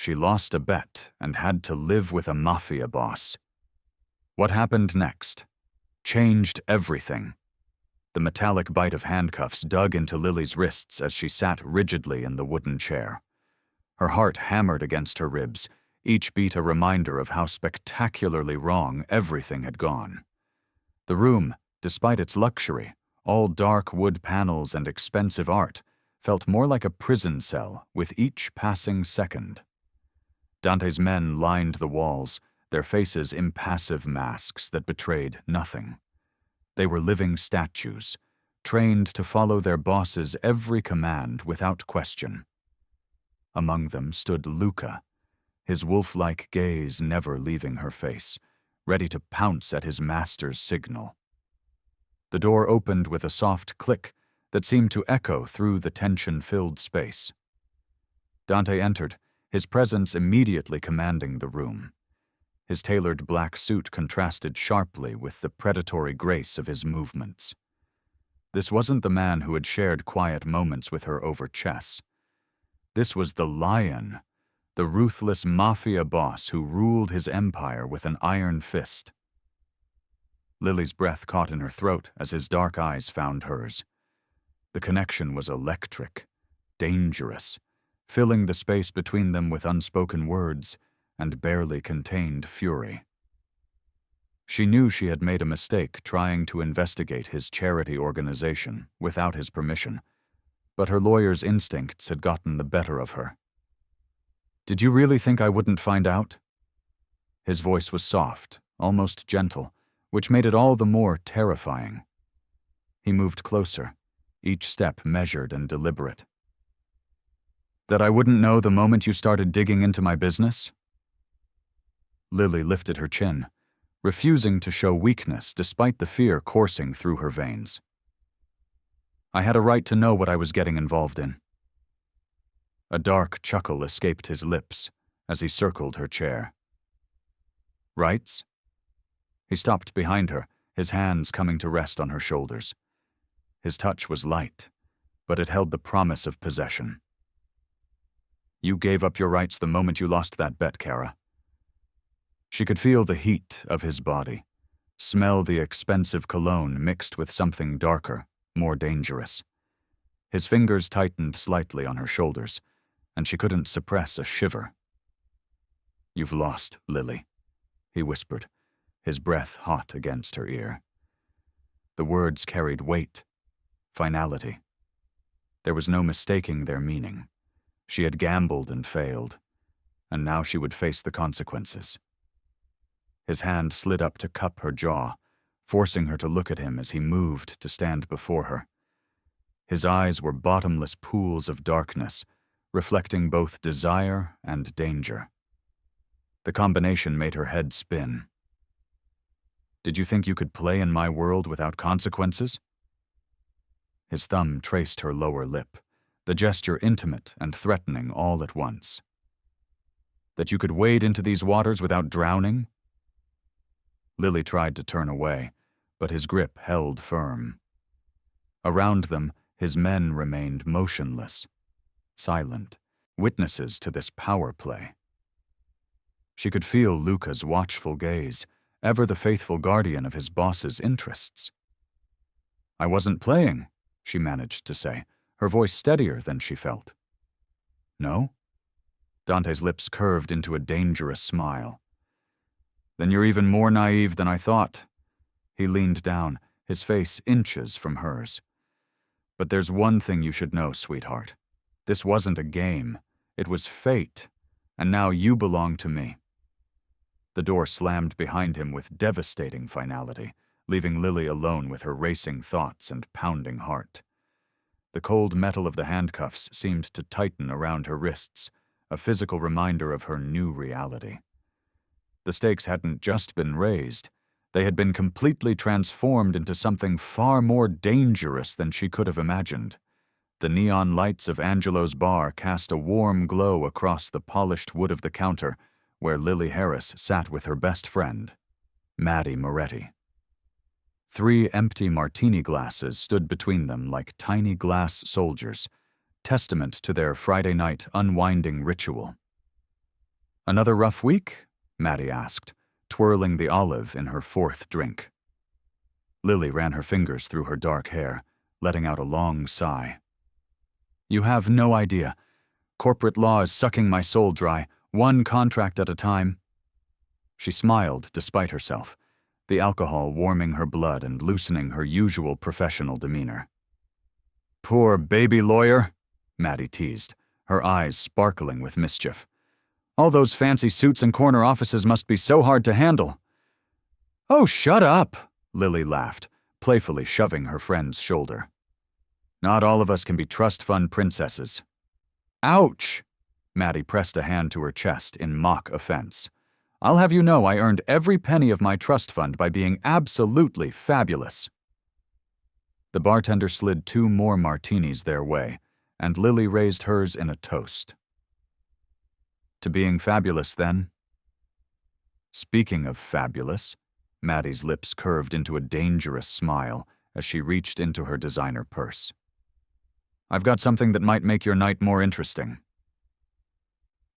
She lost a bet and had to live with a mafia boss. What happened next changed everything. The metallic bite of handcuffs dug into Lily's wrists as she sat rigidly in the wooden chair. Her heart hammered against her ribs, each beat a reminder of how spectacularly wrong everything had gone. The room, despite its luxury, all dark wood panels and expensive art, felt more like a prison cell with each passing second. Dante's men lined the walls, their faces impassive masks that betrayed nothing. They were living statues, trained to follow their boss's every command without question. Among them stood Luca, his wolf-like gaze never leaving her face, ready to pounce at his master's signal. The door opened with a soft click that seemed to echo through the tension-filled space. Dante entered, his presence immediately commanding the room. His tailored black suit contrasted sharply with the predatory grace of his movements. This wasn't the man who had shared quiet moments with her over chess. This was the lion, the ruthless mafia boss who ruled his empire with an iron fist. Lily's breath caught in her throat as his dark eyes found hers. The connection was electric, dangerous, filling the space between them with unspoken words and barely contained fury. She knew she had made a mistake trying to investigate his charity organization without his permission, but her lawyer's instincts had gotten the better of her. "Did you really think I wouldn't find out?" His voice was soft, almost gentle, which made it all the more terrifying. He moved closer, each step measured and deliberate. "That I wouldn't know the moment you started digging into my business?" Lily lifted her chin, refusing to show weakness despite the fear coursing through her veins. "I had a right to know what I was getting involved in." A dark chuckle escaped his lips as he circled her chair. "Rights?" He stopped behind her, his hands coming to rest on her shoulders. His touch was light, but it held the promise of possession. "You gave up your rights the moment you lost that bet, Kara." She could feel the heat of his body, smell the expensive cologne mixed with something darker, more dangerous. His fingers tightened slightly on her shoulders, and she couldn't suppress a shiver. "You've lost, Lily," he whispered, his breath hot against her ear. The words carried weight, finality. There was no mistaking their meaning. She had gambled and failed, and now she would face the consequences. His hand slid up to cup her jaw, forcing her to look at him as he moved to stand before her. His eyes were bottomless pools of darkness, reflecting both desire and danger. The combination made her head spin. "Did you think you could play in my world without consequences?" His thumb traced her lower lip, the gesture intimate and threatening all at once. "That you could wade into these waters without drowning?" Lily tried to turn away, but his grip held firm. Around them, his men remained motionless, silent, witnesses to this power play. She could feel Luca's watchful gaze, ever the faithful guardian of his boss's interests. "I wasn't playing," she managed to say, her voice steadier than she felt. "No?" Dante's lips curved into a dangerous smile. "Then you're even more naive than I thought." He leaned down, his face inches from hers. "But there's one thing you should know, sweetheart. This wasn't a game. It was fate, and now you belong to me." The door slammed behind him with devastating finality, leaving Lily alone with her racing thoughts and pounding heart. The cold metal of the handcuffs seemed to tighten around her wrists, a physical reminder of her new reality. The stakes hadn't just been raised, they had been completely transformed into something far more dangerous than she could have imagined. The neon lights of Angelo's bar cast a warm glow across the polished wood of the counter, where Lily Harris sat with her best friend, Maddie Moretti. 3 empty martini glasses stood between them like tiny glass soldiers, testament to their Friday night unwinding ritual. Another rough week? Maddie asked, twirling the olive in her fourth drink. Lily ran her fingers through her dark hair, letting out a long sigh. You have no idea. Corporate law is sucking my soul dry, one contract at a time. She smiled despite herself, the alcohol warming her blood and loosening her usual professional demeanor. Poor baby lawyer, Maddie teased, her eyes sparkling with mischief. All those fancy suits and corner offices must be so hard to handle. Oh, shut up, Lily laughed, playfully shoving her friend's shoulder. Not all of us can be trust fund princesses. Ouch! Maddie pressed a hand to her chest in mock offense. I'll have you know I earned every penny of my trust fund by being absolutely fabulous. The bartender slid 2 more martinis their way, and Lily raised hers in a toast. To being fabulous, then? Speaking of fabulous, Maddie's lips curved into a dangerous smile as she reached into her designer purse. I've got something that might make your night more interesting.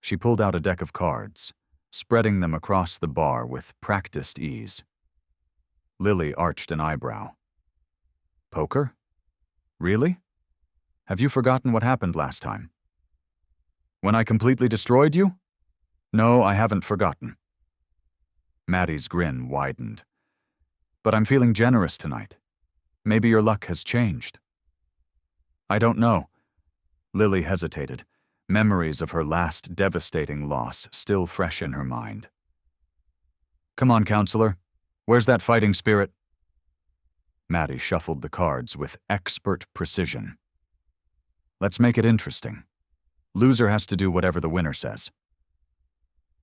She pulled out a deck of cards, spreading them across the bar with practiced ease. Lily arched an eyebrow. Poker? Really? Have you forgotten what happened last time? When I completely destroyed you? No, I haven't forgotten. Maddie's grin widened. But I'm feeling generous tonight. Maybe your luck has changed. I don't know. Lily hesitated, memories of her last devastating loss still fresh in her mind. Come on, counselor. Where's that fighting spirit? Maddie shuffled the cards with expert precision. Let's make it interesting. Loser has to do whatever the winner says.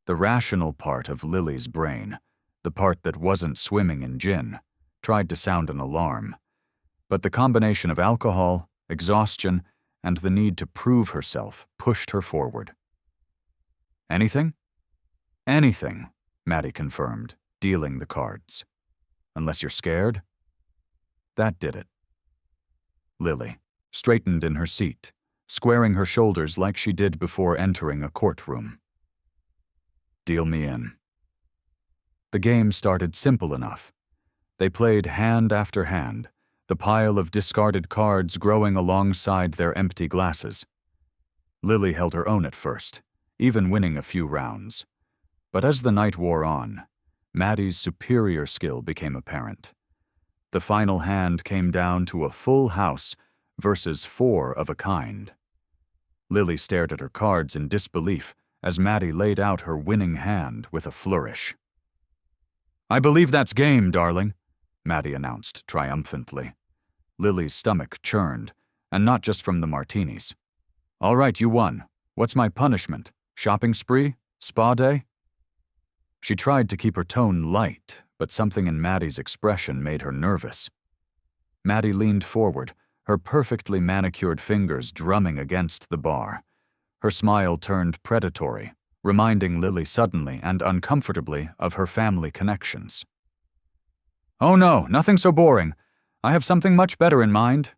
The rational part of Lily's brain, the part that wasn't swimming in gin, tried to sound an alarm. But the combination of alcohol, exhaustion, and the need to prove herself pushed her forward. Anything? Anything, Maddie confirmed, dealing the cards. Unless you're scared? That did it. Lily straightened in her seat, squaring her shoulders like she did before entering a courtroom. Deal me in. The game started simple enough. They played hand after hand, the pile of discarded cards growing alongside their empty glasses. Lily held her own at first, even winning a few rounds. But as the night wore on, Maddie's superior skill became apparent. The final hand came down to a full house versus 4 of a kind. Lily stared at her cards in disbelief as Maddie laid out her winning hand with a flourish. I believe that's game, darling, Maddie announced triumphantly. Lily's stomach churned, and not just from the martinis. All right, you won. What's my punishment? Shopping spree? Spa day? She tried to keep her tone light, but something in Maddie's expression made her nervous. Maddie leaned forward, her perfectly manicured fingers drumming against the bar. Her smile turned predatory, reminding Lily suddenly and uncomfortably of her family connections. Oh no, nothing so boring. I have something much better in mind.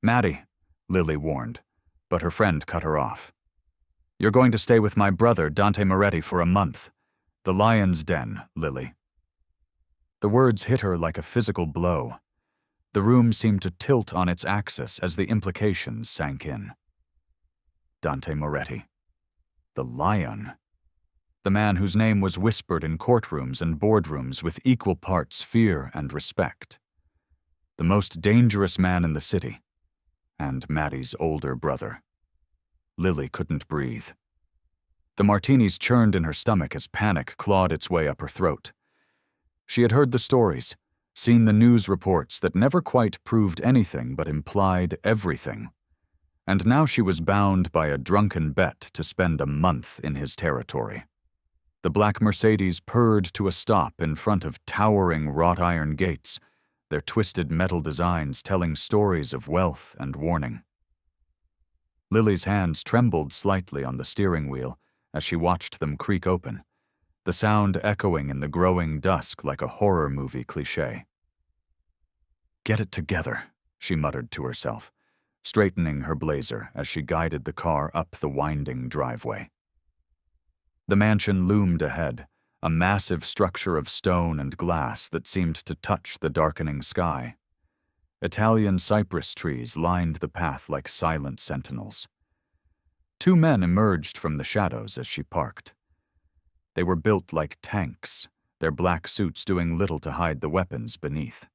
Maddie, Lily warned, but her friend cut her off. You're going to stay with my brother, Dante Moretti, for a month. The Lion's Den, Lily. The words hit her like a physical blow. The room seemed to tilt on its axis as the implications sank in. Dante Moretti. The Lion. The man whose name was whispered in courtrooms and boardrooms with equal parts fear and respect. The most dangerous man in the city. And Maddie's older brother. Lily couldn't breathe. The martinis churned in her stomach as panic clawed its way up her throat. She had heard the stories, seen the news reports that never quite proved anything but implied everything. And now she was bound by a drunken bet to spend a month in his territory. The black Mercedes purred to a stop in front of towering wrought iron gates, their twisted metal designs telling stories of wealth and warning. Lily's hands trembled slightly on the steering wheel as she watched them creak open, the sound echoing in the growing dusk like a horror movie cliché. Get it together, she muttered to herself, straightening her blazer as she guided the car up the winding driveway. The mansion loomed ahead, a massive structure of stone and glass that seemed to touch the darkening sky. Italian cypress trees lined the path like silent sentinels. Two men emerged from the shadows as she parked. They were built like tanks, their black suits doing little to hide the weapons beneath.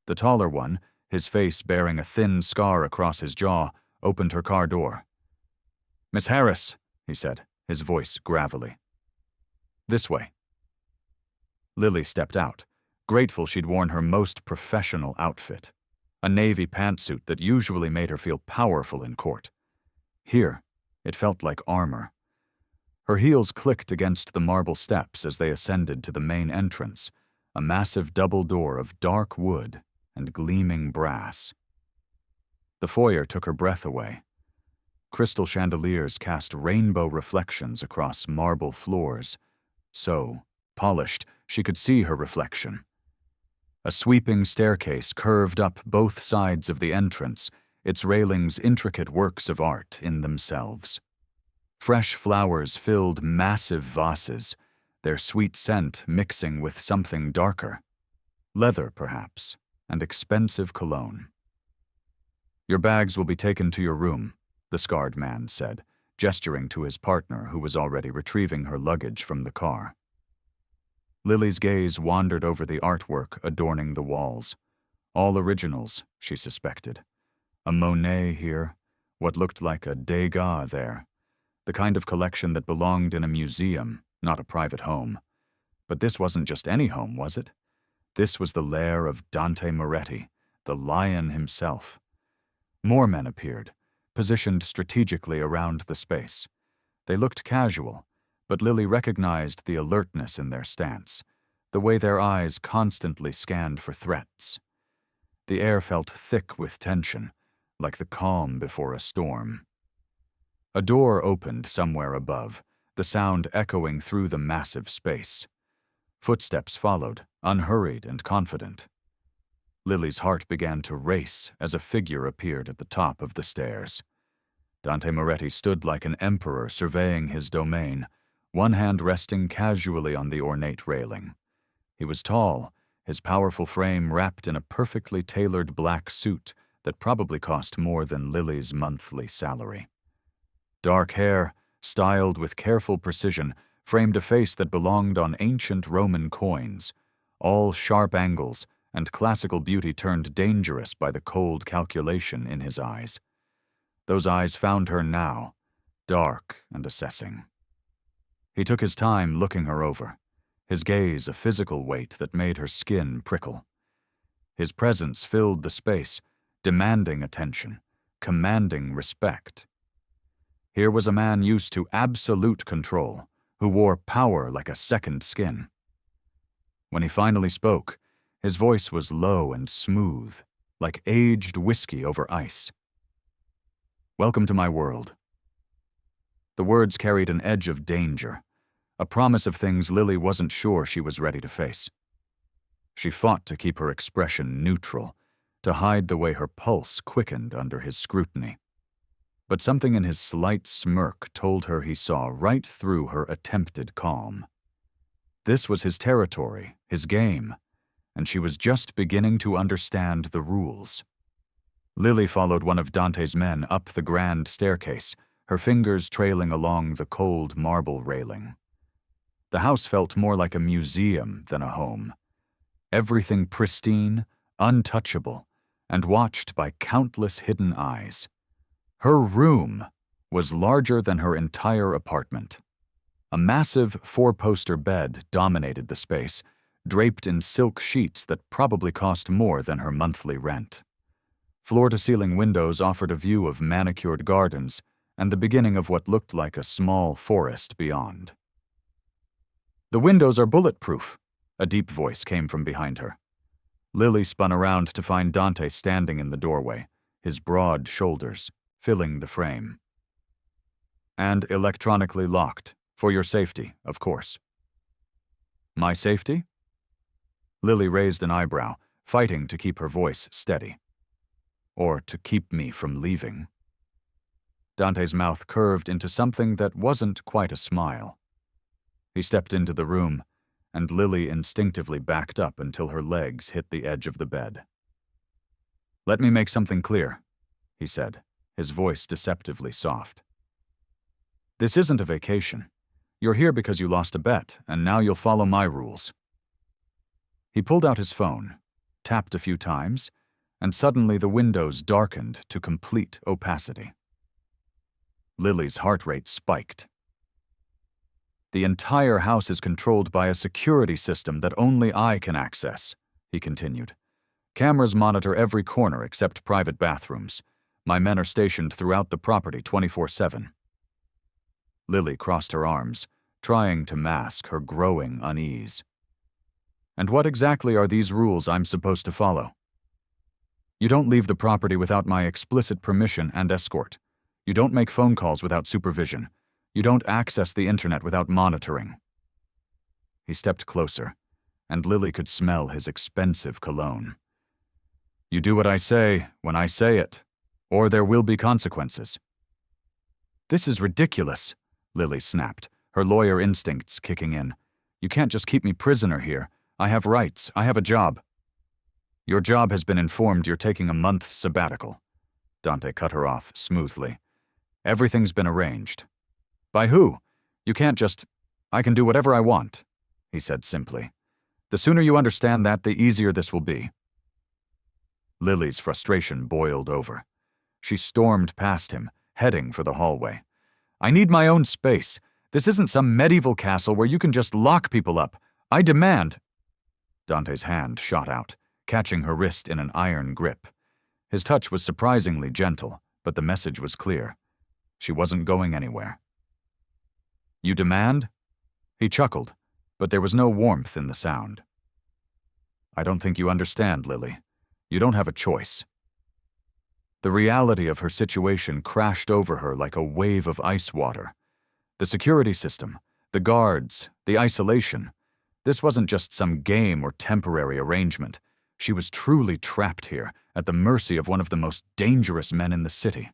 The taller one, his face bearing a thin scar across his jaw, opened her car door. "Miss Harris," he said, his voice gravelly. "This way." Lily stepped out, grateful she'd worn her most professional outfit, a navy pantsuit that usually made her feel powerful in court. Here, it felt like armor. Her heels clicked against the marble steps as they ascended to the main entrance, a massive double door of dark wood and gleaming brass. The foyer took her breath away. Crystal chandeliers cast rainbow reflections across marble floors, so polished she could see her reflection. A sweeping staircase curved up both sides of the entrance, its railings intricate works of art in themselves. Fresh flowers filled massive vases, their sweet scent mixing with something darker. Leather, perhaps, and expensive cologne. "Your bags will be taken to your room," the scarred man said, gesturing to his partner who was already retrieving her luggage from the car. Lily's gaze wandered over the artwork adorning the walls. All originals, she suspected. A Monet here, what looked like a Degas there. The kind of collection that belonged in a museum, not a private home. But this wasn't just any home, was it? This was the lair of Dante Moretti, the lion himself. More men appeared, positioned strategically around the space. They looked casual, but Lily recognized the alertness in their stance, the way their eyes constantly scanned for threats. The air felt thick with tension, like the calm before a storm. A door opened somewhere above, the sound echoing through the massive space. Footsteps followed, unhurried and confident. Lily's heart began to race as a figure appeared at the top of the stairs. Dante Moretti stood like an emperor surveying his domain, one hand resting casually on the ornate railing. He was tall, his powerful frame wrapped in a perfectly tailored black suit that probably cost more than Lily's monthly salary. Dark hair, styled with careful precision, framed a face that belonged on ancient Roman coins, all sharp angles and classical beauty turned dangerous by the cold calculation in his eyes. Those eyes found her now, dark and assessing. He took his time looking her over, his gaze a physical weight that made her skin prickle. His presence filled the space, demanding attention, commanding respect. Here was a man used to absolute control, who wore power like a second skin. When he finally spoke, his voice was low and smooth, like aged whiskey over ice. "Welcome to my world." The words carried an edge of danger, a promise of things Lily wasn't sure she was ready to face. She fought to keep her expression neutral, to hide the way her pulse quickened under his scrutiny. But something in his slight smirk told her he saw right through her attempted calm. This was his territory, his game, and she was just beginning to understand the rules. Lily followed one of Dante's men up the grand staircase, her fingers trailing along the cold marble railing. The house felt more like a museum than a home. Everything pristine, untouchable, and watched by countless hidden eyes. Her room was larger than her entire apartment. A massive four-poster bed dominated the space, draped in silk sheets that probably cost more than her monthly rent. Floor-to-ceiling windows offered a view of manicured gardens and the beginning of what looked like a small forest beyond. "The windows are bulletproof," a deep voice came from behind her. Lily spun around to find Dante standing in the doorway, his broad shoulders filling the frame. "And electronically locked, for your safety, of course." "My safety?" Lily raised an eyebrow, fighting to keep her voice steady. "Or to keep me from leaving." Dante's mouth curved into something that wasn't quite a smile. He stepped into the room, and Lily instinctively backed up until her legs hit the edge of the bed. "Let me make something clear," he said, his voice deceptively soft. "This isn't a vacation. You're here because you lost a bet, and now you'll follow my rules." He pulled out his phone, tapped a few times, and suddenly the windows darkened to complete opacity. Lily's heart rate spiked. "The entire house is controlled by a security system that only I can access," he continued. "Cameras monitor every corner except private bathrooms. My men are stationed throughout the property 24/7. Lily crossed her arms, trying to mask her growing unease. "And what exactly are these rules I'm supposed to follow?" "You don't leave the property without my explicit permission and escort. You don't make phone calls without supervision. You don't access the internet without monitoring." He stepped closer, and Lily could smell his expensive cologne. "You do what I say when I say it, or there will be consequences." "This is ridiculous," Lily snapped, her lawyer instincts kicking in. "You can't just keep me prisoner here. I have rights. I have a job." "Your job has been informed you're taking a month's sabbatical." Dante cut her off smoothly. "Everything's been arranged." "By who? You can't just—" "I can do whatever I want," he said simply. "The sooner you understand that, the easier this will be." Lily's frustration boiled over. She stormed past him, heading for the hallway. "I need my own space. This isn't some medieval castle where you can just lock people up. I demand—" Dante's hand shot out, catching her wrist in an iron grip. His touch was surprisingly gentle, but the message was clear. She wasn't going anywhere. "You demand?" He chuckled, but there was no warmth in the sound. "I don't think you understand, Lily. You don't have a choice." The reality of her situation crashed over her like a wave of ice water. The security system, the guards, the isolation. This wasn't just some game or temporary arrangement. She was truly trapped here, at the mercy of one of the most dangerous men in the city.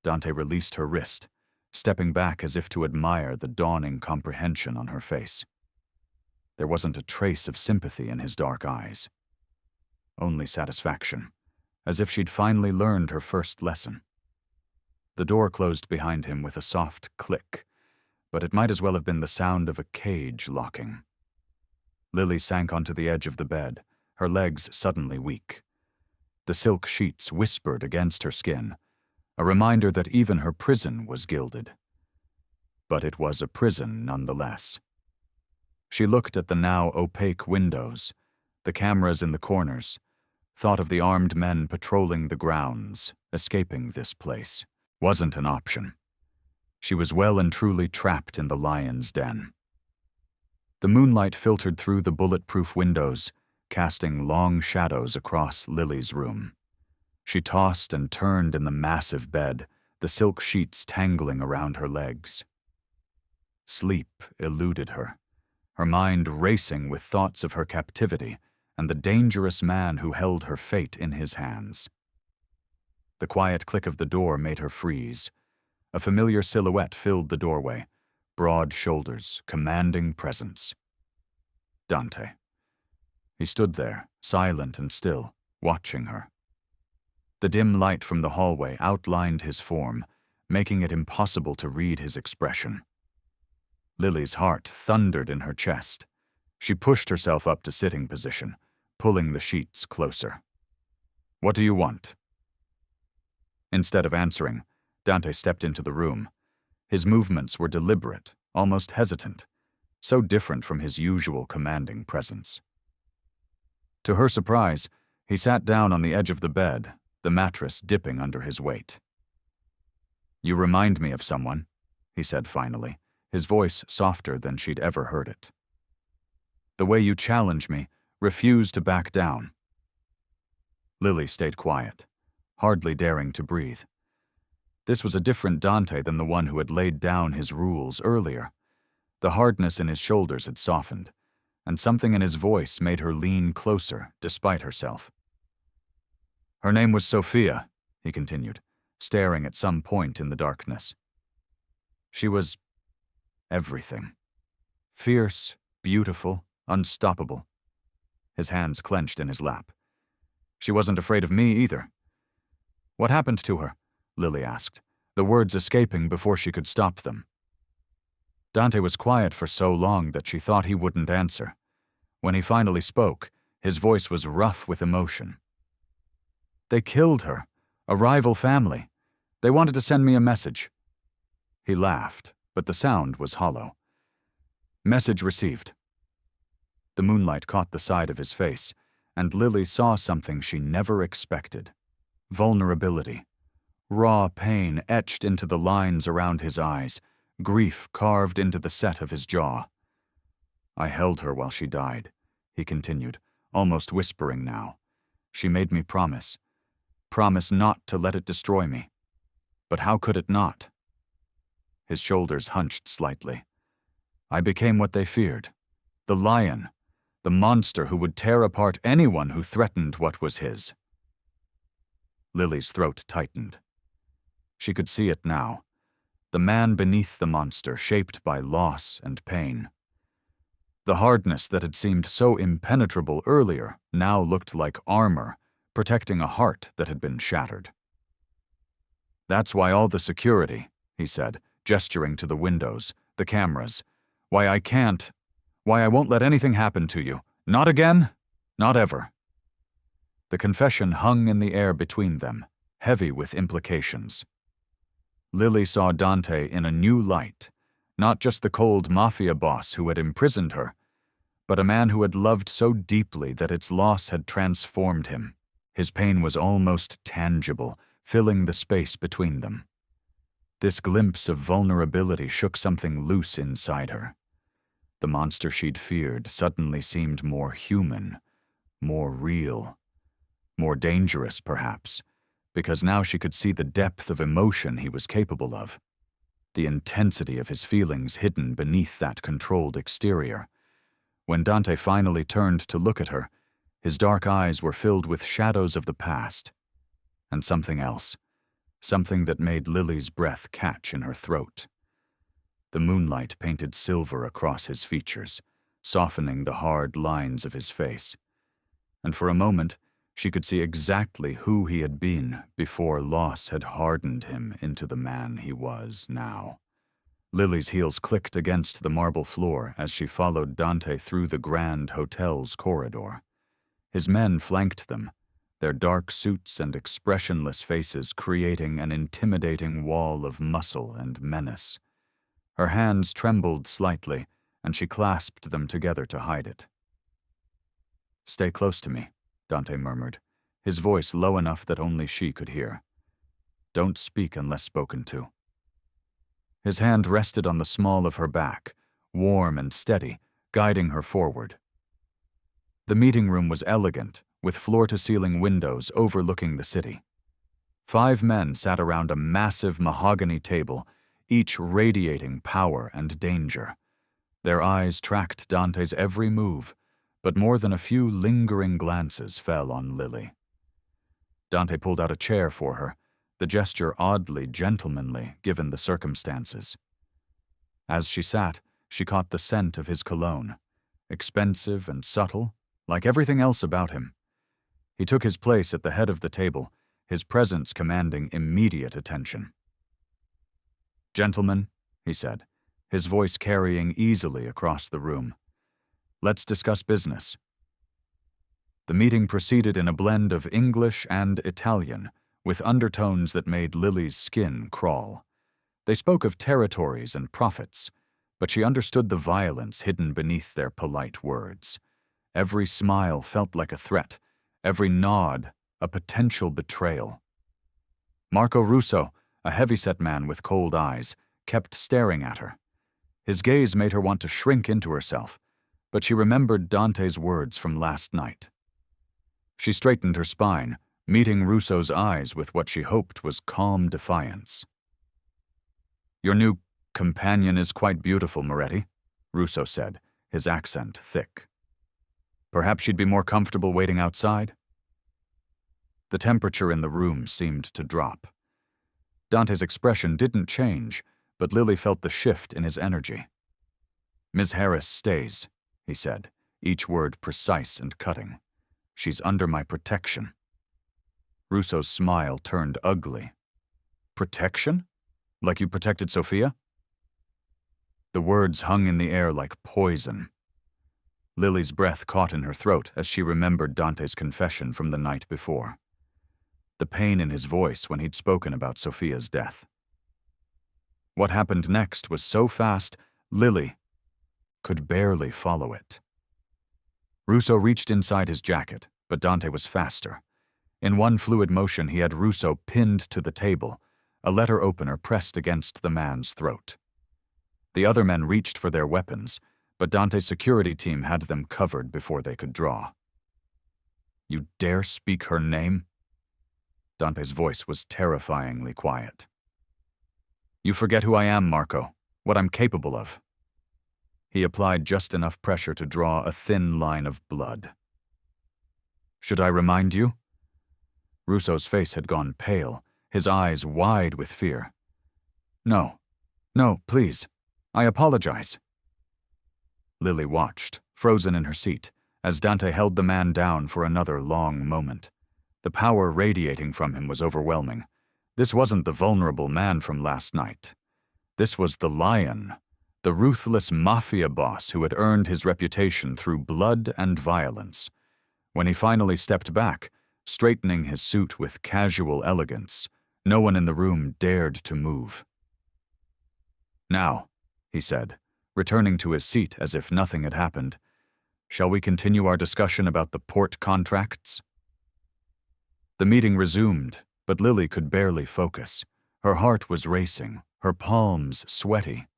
Dante released her wrist, stepping back as if to admire the dawning comprehension on her face. There wasn't a trace of sympathy in his dark eyes. Only satisfaction, as if she'd finally learned her first lesson. The door closed behind him with a soft click, but it might as well have been the sound of a cage locking. Lily sank onto the edge of the bed, her legs suddenly weak. The silk sheets whispered against her skin, a reminder that even her prison was gilded. But it was a prison nonetheless. She looked at the now opaque windows, the cameras in the corners, thought of the armed men patrolling the grounds. Escaping this place wasn't an option. She was well and truly trapped in the lion's den. The moonlight filtered through the bulletproof windows, casting long shadows across Lily's room. She tossed and turned in the massive bed, the silk sheets tangling around her legs. Sleep eluded her, her mind racing with thoughts of her captivity and the dangerous man who held her fate in his hands. The quiet click of the door made her freeze. A familiar silhouette filled the doorway, broad shoulders, commanding presence. Dante. He stood there, silent and still, watching her. The dim light from the hallway outlined his form, making it impossible to read his expression. Lily's heart thundered in her chest. She pushed herself up to sitting position, pulling the sheets closer. "What do you want?" Instead of answering, Dante stepped into the room. His movements were deliberate, almost hesitant, so different from his usual commanding presence. To her surprise, he sat down on the edge of the bed, the mattress dipping under his weight. "You remind me of someone," he said finally, his voice softer than she'd ever heard it. "The way you challenge me, refuse to back down." Lily stayed quiet, hardly daring to breathe. This was a different Dante than the one who had laid down his rules earlier. The hardness in his shoulders had softened, and something in his voice made her lean closer despite herself. "Her name was Sophia," he continued, staring at some point in the darkness. "She was everything. Fierce, beautiful, unstoppable. His hands clenched in his lap. She wasn't afraid of me either. What happened to her? Lily asked, the words escaping before she could stop them. Dante was quiet for so long that she thought he wouldn't answer. When he finally spoke, his voice was rough with emotion. They killed her, a rival family. They wanted to send me a message. He laughed, but the sound was hollow. Message received. The moonlight caught the side of his face, and Lily saw something she never expected. Vulnerability. Raw pain etched into the lines around his eyes, grief carved into the set of his jaw. I held her while she died, he continued, almost whispering now. She made me promise. Promise not to let it destroy me. But how could it not? His shoulders hunched slightly. I became what they feared. The lion. The monster who would tear apart anyone who threatened what was his. Lily's throat tightened. She could see it now. The man beneath the monster, shaped by loss and pain. The hardness that had seemed so impenetrable earlier now looked like armor, protecting a heart that had been shattered. That's why all the security, he said, gesturing to the windows, the cameras. Why I won't let anything happen to you. Not again, not ever. The confession hung in the air between them, heavy with implications. Lily saw Dante in a new light, not just the cold Mafia boss who had imprisoned her, but a man who had loved so deeply that its loss had transformed him. His pain was almost tangible, filling the space between them. This glimpse of vulnerability shook something loose inside her. The monster she'd feared suddenly seemed more human, more real, more dangerous, perhaps, because now she could see the depth of emotion he was capable of, the intensity of his feelings hidden beneath that controlled exterior. When Dante finally turned to look at her, his dark eyes were filled with shadows of the past, and something else, something that made Lily's breath catch in her throat. The moonlight painted silver across his features, softening the hard lines of his face. And for a moment, she could see exactly who he had been before loss had hardened him into the man he was now. Lily's heels clicked against the marble floor as she followed Dante through the grand hotel's corridor. His men flanked them, their dark suits and expressionless faces creating an intimidating wall of muscle and menace. Her hands trembled slightly, and she clasped them together to hide it. "Stay close to me," Dante murmured, his voice low enough that only she could hear. "Don't speak unless spoken to." His hand rested on the small of her back, warm and steady, guiding her forward. The meeting room was elegant, with floor-to-ceiling windows overlooking the city. 5 men sat around a massive mahogany table, each radiating power and danger. Their eyes tracked Dante's every move, but more than a few lingering glances fell on Lily. Dante pulled out a chair for her, the gesture oddly gentlemanly given the circumstances. As she sat, she caught the scent of his cologne, expensive and subtle, like everything else about him. He took his place at the head of the table, his presence commanding immediate attention. "Gentlemen," he said, his voice carrying easily across the room, "let's discuss business." The meeting proceeded in a blend of English and Italian, with undertones that made Lily's skin crawl. They spoke of territories and profits, but she understood the violence hidden beneath their polite words. Every smile felt like a threat, every nod a potential betrayal. Marco Russo, a heavyset man with cold eyes, kept staring at her. His gaze made her want to shrink into herself, but she remembered Dante's words from last night. She straightened her spine, meeting Russo's eyes with what she hoped was calm defiance. "Your new companion is quite beautiful, Moretti," Russo said, his accent thick. "Perhaps she'd be more comfortable waiting outside?" The temperature in the room seemed to drop. Dante's expression didn't change, but Lily felt the shift in his energy. Ms. Harris stays, he said, each word precise and cutting. She's under my protection. Russo's smile turned ugly. Protection? Like you protected Sophia? The words hung in the air like poison. Lily's breath caught in her throat as she remembered Dante's confession from the night before. The pain in his voice when he'd spoken about Sophia's death. What happened next was so fast, Lily could barely follow it. Russo reached inside his jacket, but Dante was faster. In one fluid motion, he had Russo pinned to the table, a letter opener pressed against the man's throat. The other men reached for their weapons, but Dante's security team had them covered before they could draw. You dare speak her name? Dante's voice was terrifyingly quiet. You forget who I am, Marco, what I'm capable of. He applied just enough pressure to draw a thin line of blood. Should I remind you? Russo's face had gone pale, his eyes wide with fear. No, please. I apologize. Lily watched, frozen in her seat, as Dante held the man down for another long moment. The power radiating from him was overwhelming. This wasn't the vulnerable man from last night. This was the lion, the ruthless Mafia boss who had earned his reputation through blood and violence. When he finally stepped back, straightening his suit with casual elegance, no one in the room dared to move. Now, he said, returning to his seat as if nothing had happened, shall we continue our discussion about the port contracts? The meeting resumed, but Lily could barely focus. Her heart was racing, her palms sweaty.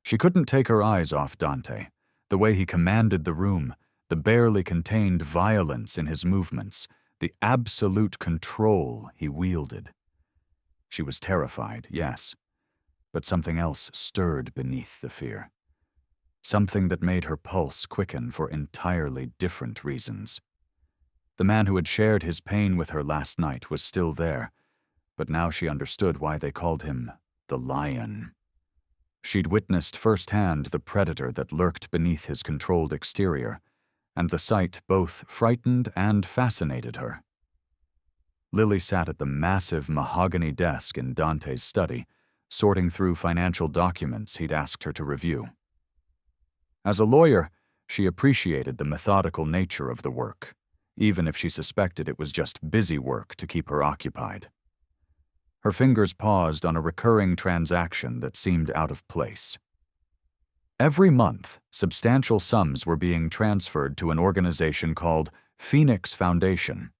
She couldn't take her eyes off Dante, the way he commanded the room, the barely contained violence in his movements, the absolute control he wielded. She was terrified, yes, but something else stirred beneath the fear. Something that made her pulse quicken for entirely different reasons. The man who had shared his pain with her last night was still there, but now she understood why they called him the Lion. She'd witnessed firsthand the predator that lurked beneath his controlled exterior, and the sight both frightened and fascinated her. Lily sat at the massive mahogany desk in Dante's study, sorting through financial documents he'd asked her to review. As a lawyer, she appreciated the methodical nature of the work, even if she suspected it was just busy work to keep her occupied. Her fingers paused on a recurring transaction that seemed out of place. Every month, substantial sums were being transferred to an organization called Phoenix Foundation.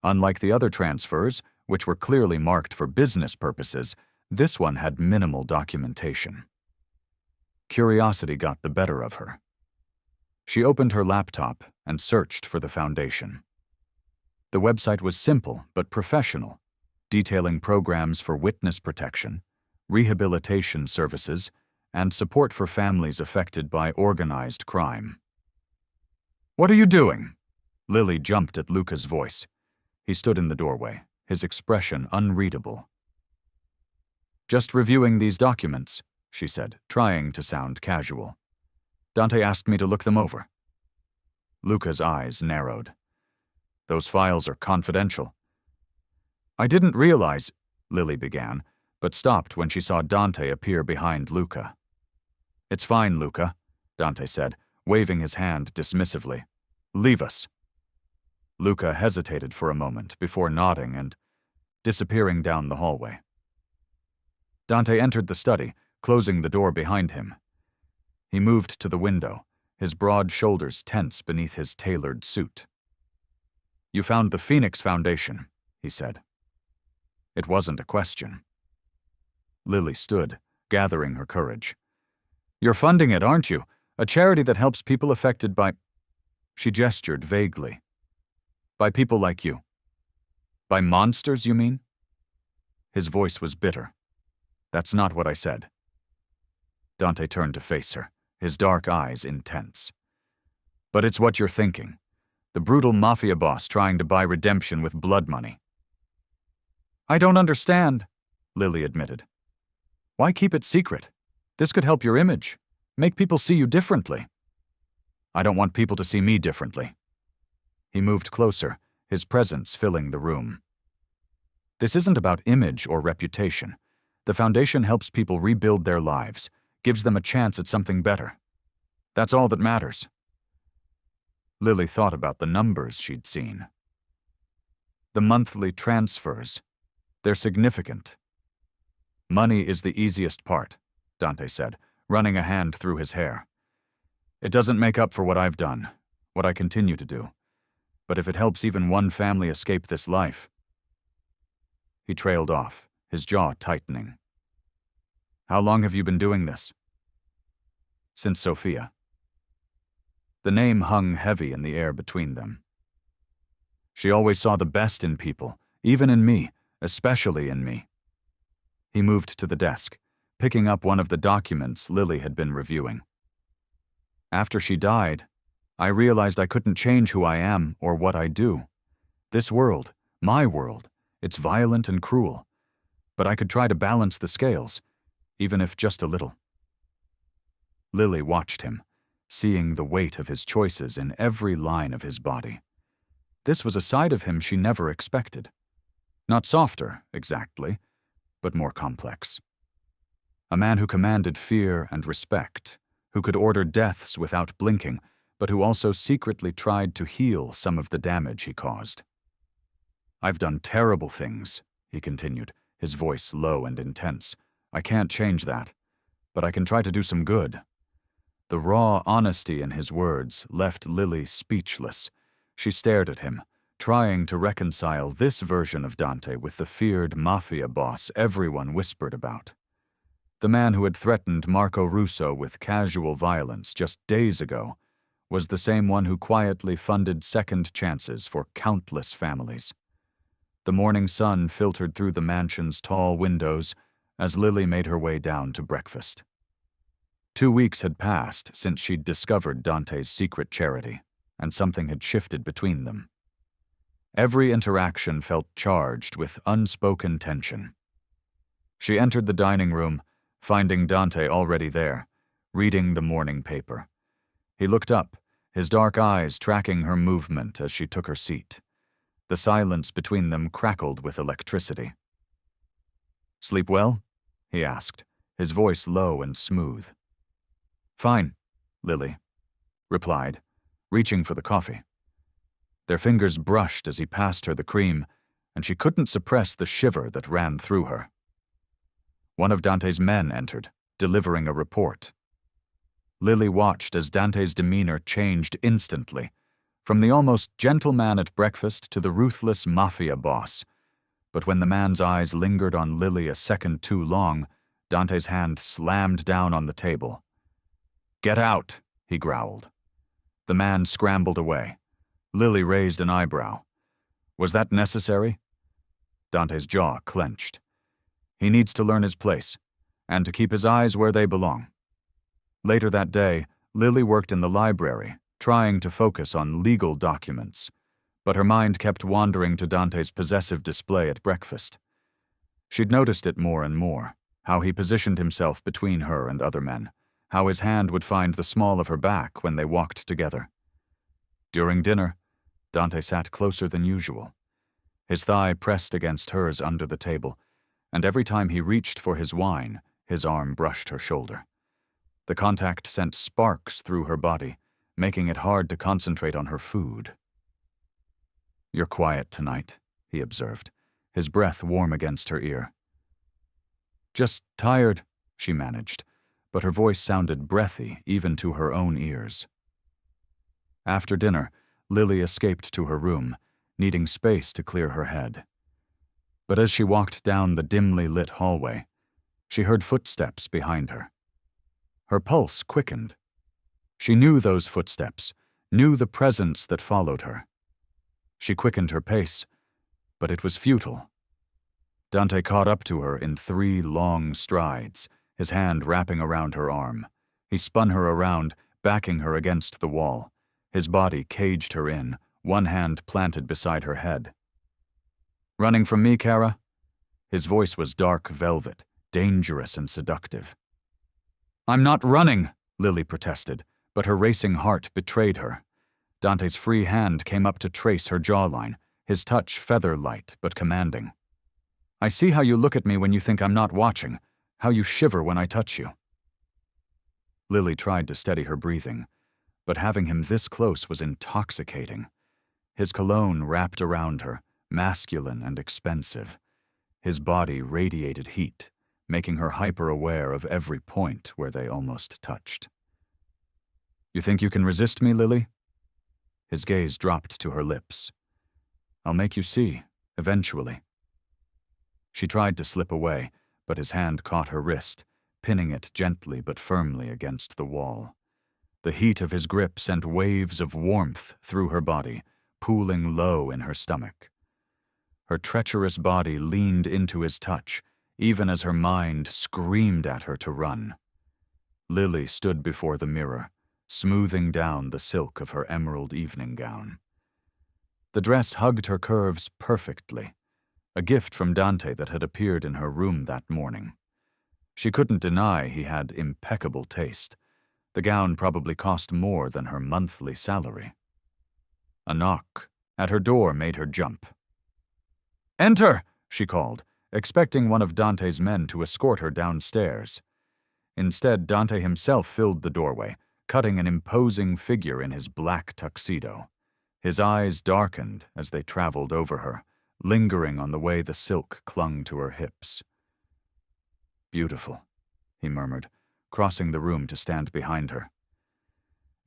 Unlike the other transfers, which were clearly marked for business purposes, this one had minimal documentation. Curiosity got the better of her. She opened her laptop and searched for the foundation. The website was simple but professional, detailing programs for witness protection, rehabilitation services, and support for families affected by organized crime. "What are you doing?" Lily jumped at Luca's voice. He stood in the doorway, his expression unreadable. "Just reviewing these documents," she said, trying to sound casual. "Dante asked me to look them over." Luca's eyes narrowed. "Those files are confidential." "I didn't realize," Lily began, but stopped when she saw Dante appear behind Luca. "It's fine, Luca," Dante said, waving his hand dismissively. "Leave us." Luca hesitated for a moment before nodding and disappearing down the hallway. Dante entered the study, closing the door behind him. He moved to the window, his broad shoulders tense beneath his tailored suit. "You found the Phoenix Foundation," he said. It wasn't a question. Lily stood, gathering her courage. "You're funding it, aren't you? A charity that helps people affected by—" She gestured vaguely. "By people like you." "By monsters, you mean?" His voice was bitter. "That's not what I said." Dante turned to face her, his dark eyes intense. "But it's what you're thinking. The brutal Mafia boss trying to buy redemption with blood money." "I don't understand," Lily admitted. "Why keep it secret? This could help your image. Make people see you differently. I don't want people to see me differently. He moved closer, his presence filling the room. This isn't about image or reputation. The foundation helps people rebuild their lives, gives them a chance at something better. That's all that matters. Lily thought about the numbers she'd seen. The monthly transfers. They're significant. Money is the easiest part, Dante said, running a hand through his hair. It doesn't make up for what I've done, what I continue to do. But if it helps even one family escape this life... He trailed off, his jaw tightening. How long have you been doing this? Since Sophia. The name hung heavy in the air between them. She always saw the best in people, even in me, especially in me. He moved to the desk, picking up one of the documents Lily had been reviewing. After she died, I realized I couldn't change who I am or what I do. This world, my world, it's violent and cruel. But I could try to balance the scales, even if just a little. Lily watched him, seeing the weight of his choices in every line of his body. This was a side of him she never expected. Not softer, exactly, but more complex. A man who commanded fear and respect, who could order deaths without blinking, but who also secretly tried to heal some of the damage he caused. I've done terrible things, he continued, his voice low and intense. I can't change that, but I can try to do some good. The raw honesty in his words left Lily speechless. She stared at him, trying to reconcile this version of Dante with the feared Mafia boss everyone whispered about. The man who had threatened Marco Russo with casual violence just days ago was the same one who quietly funded second chances for countless families. The morning sun filtered through the mansion's tall windows as Lily made her way down to breakfast. 2 weeks had passed since she'd discovered Dante's secret charity, and something had shifted between them. Every interaction felt charged with unspoken tension. She entered the dining room, finding Dante already there, reading the morning paper. He looked up, his dark eyes tracking her movement as she took her seat. The silence between them crackled with electricity. "Sleep well?" he asked, his voice low and smooth. "Fine," Lily replied, reaching for the coffee. Their fingers brushed as he passed her the cream, and she couldn't suppress the shiver that ran through her. One of Dante's men entered, delivering a report. Lily watched as Dante's demeanor changed instantly, from the almost gentle man at breakfast to the ruthless Mafia boss. But when the man's eyes lingered on Lily a second too long, Dante's hand slammed down on the table. "Get out," he growled. The man scrambled away. Lily raised an eyebrow. Was that necessary? Dante's jaw clenched. He needs to learn his place, and to keep his eyes where they belong. Later that day, Lily worked in the library, trying to focus on legal documents, but her mind kept wandering to Dante's possessive display at breakfast. She'd noticed it more and more, how he positioned himself between her and other men, how his hand would find the small of her back when they walked together. During dinner, Dante sat closer than usual. His thigh pressed against hers under the table, and every time he reached for his wine, his arm brushed her shoulder. The contact sent sparks through her body, making it hard to concentrate on her food. "You're quiet tonight," he observed, his breath warm against her ear. "Just tired," she managed, but her voice sounded breathy even to her own ears. After dinner, Lily escaped to her room, needing space to clear her head. But as she walked down the dimly lit hallway, she heard footsteps behind her. Her pulse quickened. She knew those footsteps, knew the presence that followed her. She quickened her pace, but it was futile. Dante caught up to her in 3 long strides, his hand wrapping around her arm. He spun her around, backing her against the wall. His body caged her in, one hand planted beside her head. "Running from me, Kara?" His voice was dark velvet, dangerous and seductive. "I'm not running," Lily protested, but her racing heart betrayed her. Dante's free hand came up to trace her jawline, his touch feather-light but commanding. "I see how you look at me when you think I'm not watching, how you shiver when I touch you." Lily tried to steady her breathing, but having him this close was intoxicating. His cologne wrapped around her, masculine and expensive. His body radiated heat, making her hyper-aware of every point where they almost touched. "You think you can resist me, Lily?" His gaze dropped to her lips. "I'll make you see, eventually." She tried to slip away, but his hand caught her wrist, pinning it gently but firmly against the wall. The heat of his grip sent waves of warmth through her body, pooling low in her stomach. Her treacherous body leaned into his touch, even as her mind screamed at her to run. Lily stood before the mirror, smoothing down the silk of her emerald evening gown. The dress hugged her curves perfectly, a gift from Dante that had appeared in her room that morning. She couldn't deny he had impeccable taste. The gown probably cost more than her monthly salary. A knock at her door made her jump. "Enter!" she called, expecting one of Dante's men to escort her downstairs. Instead, Dante himself filled the doorway, cutting an imposing figure in his black tuxedo. His eyes darkened as they traveled over her, lingering on the way the silk clung to her hips. "Beautiful," he murmured, crossing the room to stand behind her.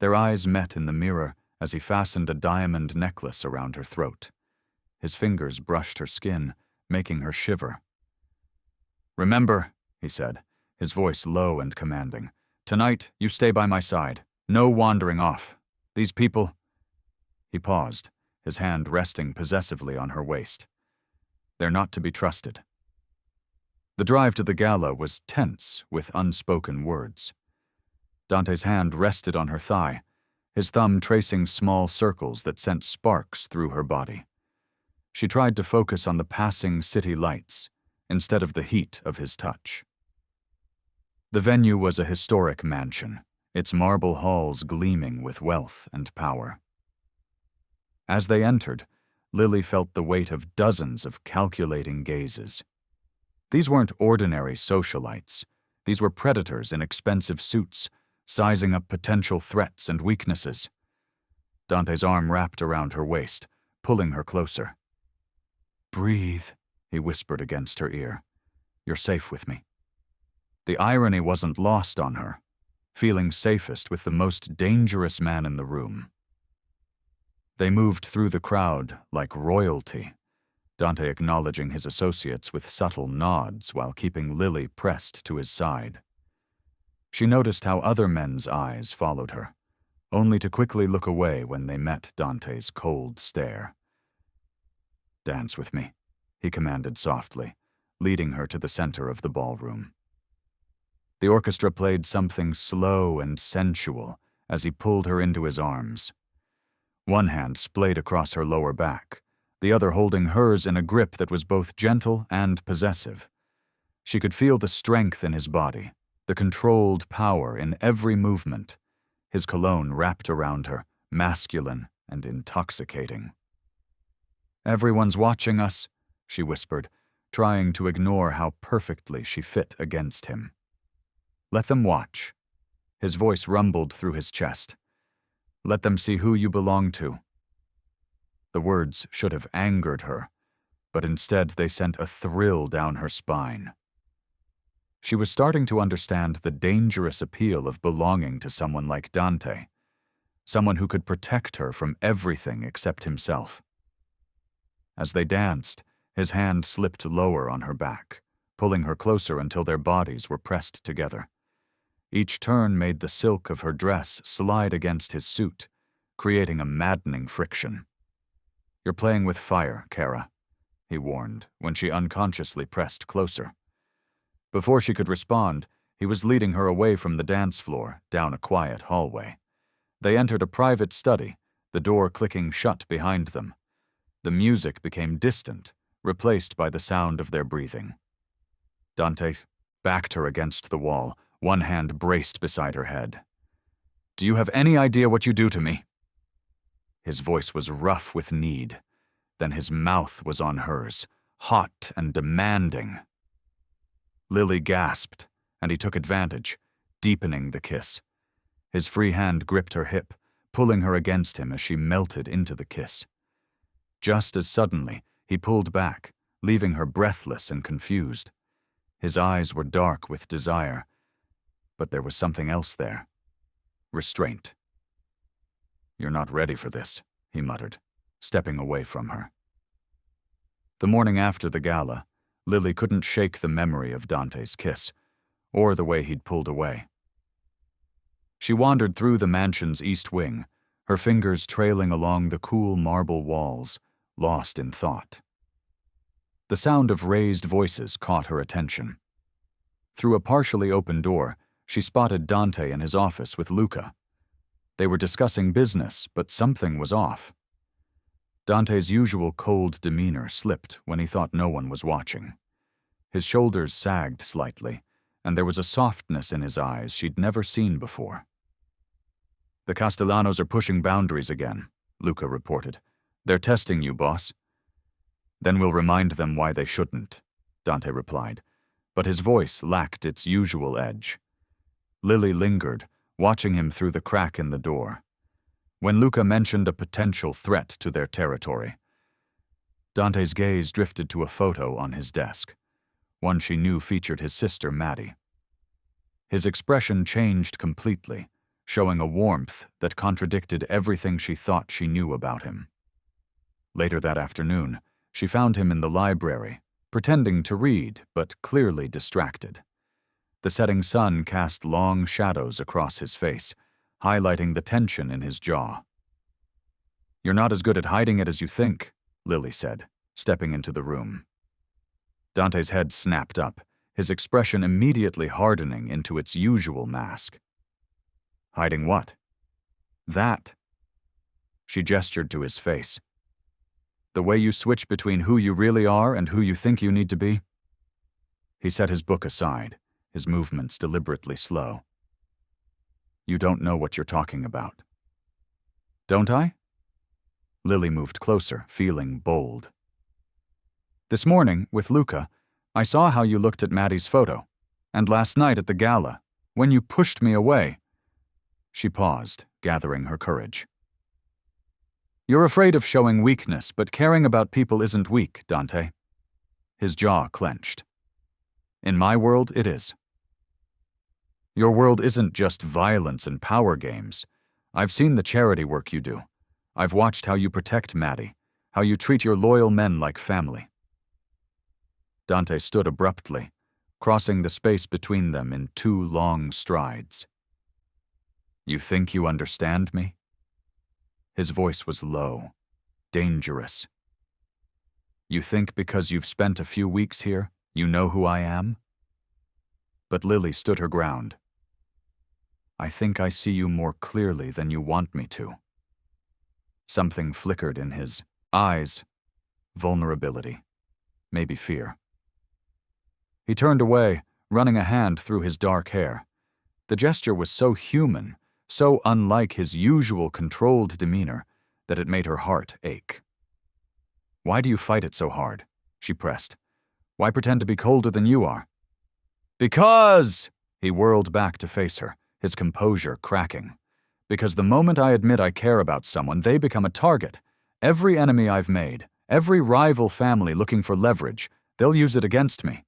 Their eyes met in the mirror as he fastened a diamond necklace around her throat. His fingers brushed her skin, making her shiver. "Remember," he said, his voice low and commanding, "tonight you stay by my side. No wandering off. These people—" He paused, his hand resting possessively on her waist. "They're not to be trusted." The drive to the gala was tense with unspoken words. Dante's hand rested on her thigh, his thumb tracing small circles that sent sparks through her body. She tried to focus on the passing city lights instead of the heat of his touch. The venue was a historic mansion, its marble halls gleaming with wealth and power. As they entered, Lily felt the weight of dozens of calculating gazes. These weren't ordinary socialites. These were predators in expensive suits, sizing up potential threats and weaknesses. Dante's arm wrapped around her waist, pulling her closer. "Breathe," he whispered against her ear. "You're safe with me." The irony wasn't lost on her, feeling safest with the most dangerous man in the room. They moved through the crowd like royalty, Dante acknowledging his associates with subtle nods while keeping Lily pressed to his side. She noticed how other men's eyes followed her, only to quickly look away when they met Dante's cold stare. "Dance with me," he commanded softly, leading her to the center of the ballroom. The orchestra played something slow and sensual as he pulled her into his arms. One hand splayed across her lower back, the other holding hers in a grip that was both gentle and possessive. She could feel the strength in his body, the controlled power in every movement. His cologne wrapped around her, masculine and intoxicating. "Everyone's watching us," she whispered, trying to ignore how perfectly she fit against him. "Let them watch." His voice rumbled through his chest. "Let them see who you belong to." The words should have angered her, but instead they sent a thrill down her spine. She was starting to understand the dangerous appeal of belonging to someone like Dante, someone who could protect her from everything except himself. As they danced, his hand slipped lower on her back, pulling her closer until their bodies were pressed together. Each turn made the silk of her dress slide against his suit, creating a maddening friction. "You're playing with fire, Kara," he warned when she unconsciously pressed closer. Before she could respond, he was leading her away from the dance floor, down a quiet hallway. They entered a private study, the door clicking shut behind them. The music became distant, replaced by the sound of their breathing. Dante backed her against the wall, one hand braced beside her head. Do you have any idea what you do to me?" His voice was rough with need. Then his mouth was on hers, hot and demanding. Lily gasped, and he took advantage, deepening the kiss. His free hand gripped her hip, pulling her against him as she melted into the kiss. Just as suddenly, he pulled back, leaving her breathless and confused. His eyes were dark with desire, but there was something else there. Restraint. "You're not ready for this," he muttered, stepping away from her. The morning after the gala, Lily couldn't shake the memory of Dante's kiss, or the way he'd pulled away. She wandered through the mansion's east wing, her fingers trailing along the cool marble walls, lost in thought. The sound of raised voices caught her attention. Through a partially open door, she spotted Dante in his office with Luca. They were discussing business, but something was off. Dante's usual cold demeanor slipped when he thought no one was watching. His shoulders sagged slightly, and there was a softness in his eyes she'd never seen before. "The Castellanos are pushing boundaries again," Luca reported. "They're testing you, boss." "Then we'll remind them why they shouldn't," Dante replied, but his voice lacked its usual edge. Lily lingered, watching him through the crack in the door. When Luca mentioned a potential threat to their territory, Dante's gaze drifted to a photo on his desk, one she knew featured his sister Maddie. His expression changed completely, showing a warmth that contradicted everything she thought she knew about him. Later that afternoon, she found him in the library, pretending to read, but clearly distracted. The setting sun cast long shadows across his face, highlighting the tension in his jaw. "You're not as good at hiding it as you think," Lily said, stepping into the room. Dante's head snapped up, his expression immediately hardening into its usual mask. "Hiding what?" "That." She gestured to his face. "The way you switch between who you really are and who you think you need to be?" He set his book aside, his movements deliberately slow. "You don't know what you're talking about." "Don't I?" Lily moved closer, feeling bold. "This morning, with Luca, I saw how you looked at Maddie's photo, and last night at the gala, when you pushed me away." She paused, gathering her courage. "You're afraid of showing weakness, but caring about people isn't weak, Dante." His jaw clenched. "In my world, it is." "Your world isn't just violence and power games. I've seen the charity work you do. I've watched how you protect Maddie, how you treat your loyal men like family." Dante stood abruptly, crossing the space between them in 2 long strides. "You think you understand me?" His voice was low, dangerous. "You think because you've spent a few weeks here, you know who I am?" But Lily stood her ground. "I think I see you more clearly than you want me to." Something flickered in his eyes. Vulnerability. Maybe fear. He turned away, running a hand through his dark hair. The gesture was so human, so unlike his usual controlled demeanor, that it made her heart ache. "Why do you fight it so hard?" she pressed. "Why pretend to be colder than you are?" "Because!" He whirled back to face her, his composure cracking. "Because the moment I admit I care about someone, they become a target. Every enemy I've made, every rival family looking for leverage, they'll use it against me.